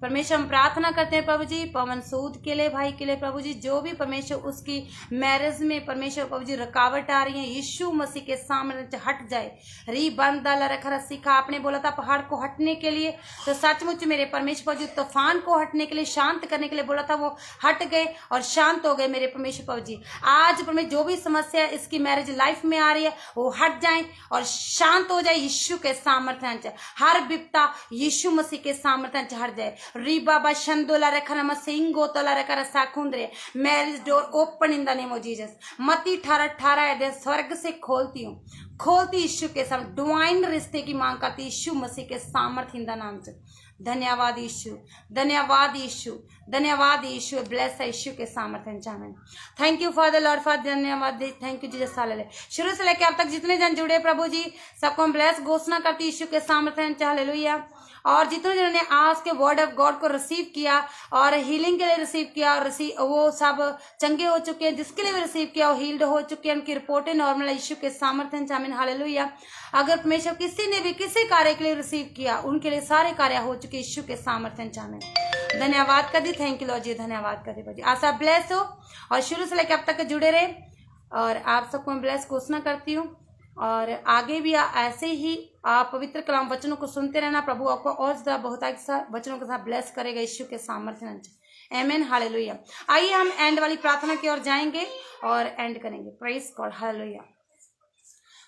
A: परमेश्वर हम प्रार्थना करते हैं प्रभु जी पवन सूद के लिए, भाई के लिए प्रभु जी, जो भी परमेश्वर उसकी मैरिज में परमेश्वर प्रभु जी रुकावट आ रही है, यीशु मसीह के सामने हट जाए। री बंदा रखा सीखा, आपने बोला था पहाड़ को हटने के लिए, तो सचमुच मेरे परमेश्वर प्रभु जी तूफान को हटने के लिए, शांत करने के लिए बोला था, वो हट गए और शांत हो गए मेरे परमेश्वर प्रभु जी। आज परमेश्वर जो भी समस्या इसकी मैरिज लाइफ में आ रही है वो हट जाए और शांत हो जाए यीशु के सामर्थ्य। हर विपता यीशु मसीह के सामर्थ्य हट जाए। Riba Bashandola Rekanama Singo Tola Rekara Sakundre, marriage door open in the name of Jesus. मती 18:18 स्वर्ग से खोलती हूँ, खोलती यीशु के साथ डिवाइन रिश्ते की मांग करती यीशु मसीह के सामर्थ्य इंदा नाम से। धन्यवाद यीशु, धन्यवाद यीशु, धन्यवाद यीशु। ब्लेस है यीशु के सामर्थ्य जामेन। Thank you for the Lord for धन्यवाद, थैंक यू जीसस हालेलुया। शुरू से लेकर अब तक जितने जन जुड़े प्रभु जी सबको हम ब्लेस घोषणा करती यीशु के सामर्थ्य हालेलुया। और जितने जनों ने आज के वर्ड ऑफ गॉड को रिसीव किया और हीलिंग के लिए रिसीव किया और वो सब चंगे हो चुके हैं, जिसके लिए भी रिसीव किया वो हील्ड हो चुके हैं, उनकी रिपोर्टें नॉर्मल यीशु के सामर्थ्य जामिन हालेलुया। अगर परमेश्वर किसी ने भी किसी कार्य के लिए रिसीव किया उनके लिए सारे कार्य हो चुके यीशु के सामर्थ्य जामिन। धन्यवाद कर दी, थैंक यू लॉर्ड जी, धन्यवाद कर दी भाजी। आशा ब्लेस हो और शुरू से लेकर अब तक जुड़े रहे और आप सबको मैं ब्लेस घोषणा करती हूँ और आगे भी ऐसे ही आप पवित्र कलाम वचनों को सुनते रहना। प्रभु आपको और ज्यादा बहुत वचनों के साथ ब्लेस करेगा यीशु के सामर्थ्य। आमीन हालेलुया। आइए हम एंड वाली प्रार्थना की ओर जाएंगे और एंड करेंगे। Praise God, hallelujah.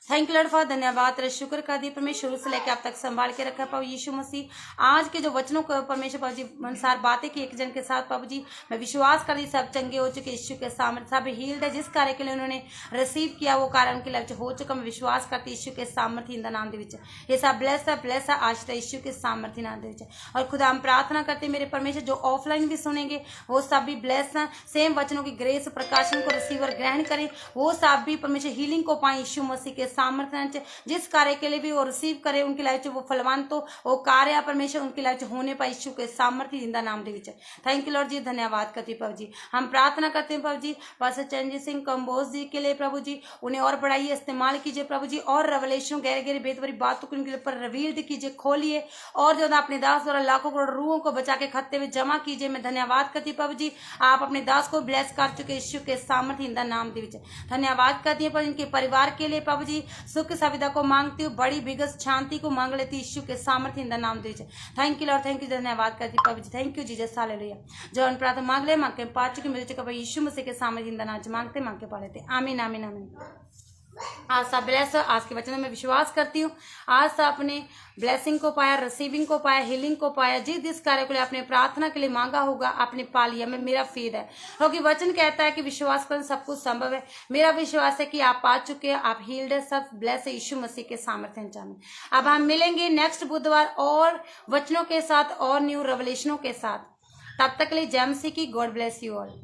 A: Thank you Lord for, धन्यवाद तेरा शुक्र का दी परमेश्वर शुरू से लेकर आप तक संभाल के रखा प्रभु यीशु मसीह। आज के जो वचनों को परमेश्वर प्रभु जी अनुसार बातें की एक जन के साथ प्रभु जी मैं विश्वास कर दी सब चंगे हो चुके यीशु के सामर्थ्य, सब हील्ड है। जिस कार्य के लिए उन्होंने रिसीव किया वो कार्य उनके लिए हो चुका। मैं विश्वास करती यीशु के सामर्थ्य इन द नाम दे ये सब ब्लेस है आज तक यीशु के सामर्थ्य नाम दे। और खुदा हम प्रार्थना करते मेरे परमेश्वर जो ऑफलाइन भी सुनेंगे वो सब भी ब्लेस है, सेम वचनों की ग्रेस प्रकाशन को रिसीव और ग्रहण करें, वो सब भी परमेश्वर हीलिंग को पाए यीशु मसीह के सामर्थ्य। जिस कार्य के लिए भी वो रिसीव करे उनकी लाइफ वो फलवंत हो, वो कार्य परमेश्वर उनकी लाइफ होने पर यीशु के सामर्थ्य जिंदा नाम दे। थैंक यू लॉर्ड जी, धन्यवाद करती प्रभु जी। हम प्रार्थना करते हैं प्रभु जी पास्टर चंद्रजीत सिंह कंबोज जी के लिए प्रभु जी, उन्हें और बढ़ाइए, इस्तेमाल कीजिए प्रभु जी, और रेवलेशन गहरे गहरे भेद भरी बातों को उनके ऊपर रिवील्ड कीजिए, खोलिए और जो अपने दास द्वारा लाखों करोड़ रूहों को बचा के खत्ते में जमा कीजिए। मैं धन्यवाद करती प्रभु जी, आप अपने दास को ब्लेस कर चुके यीशु के सामर्थ्य जिंदा नाम दे। धन्यवाद करती है पर इनके परिवार के लिए प्रभु जी सुख सुविधा को मांगती हूँ, बड़ी बिगस शांति को मांग लेती यीशु के सामर्थ्य इंदा नाम दीजिए। Thank you Lord, thank you, धन्यवाद करती प्रभु जी, थैंक यू जीसस हालेलुया। जो हम प्रार्थना मांग ले मांग के पा चुके मिल चुके यीशु मसीह के सामर्थ्य इंदा नाम मांगते मांग के पा लेते। आमीन आमीन आमीन। आज सब ब्लेस, आज के वचनों में विश्वास करती हूँ आज सब अपने ब्लेसिंग को पाया, रिसीविंग को पाया, हीलिंग को पाया। जिस कार्य को लिए आपने प्रार्थना के लिए मांगा होगा आपने पा लिया। मैं मेरा फेद है क्योंकि वचन कहता है कि विश्वास करने सब कुछ संभव है। मेरा विश्वास है कि आप पा चुके हैं, आप हील्ड है, सब ब्लेस है यीशु मसीह के सामर्थ्य में। अब हम मिलेंगे नेक्स्ट बुधवार और वचनों के साथ और न्यू रेवलेशनों के साथ। तब तक के लिए जय मसीह की। God bless you all.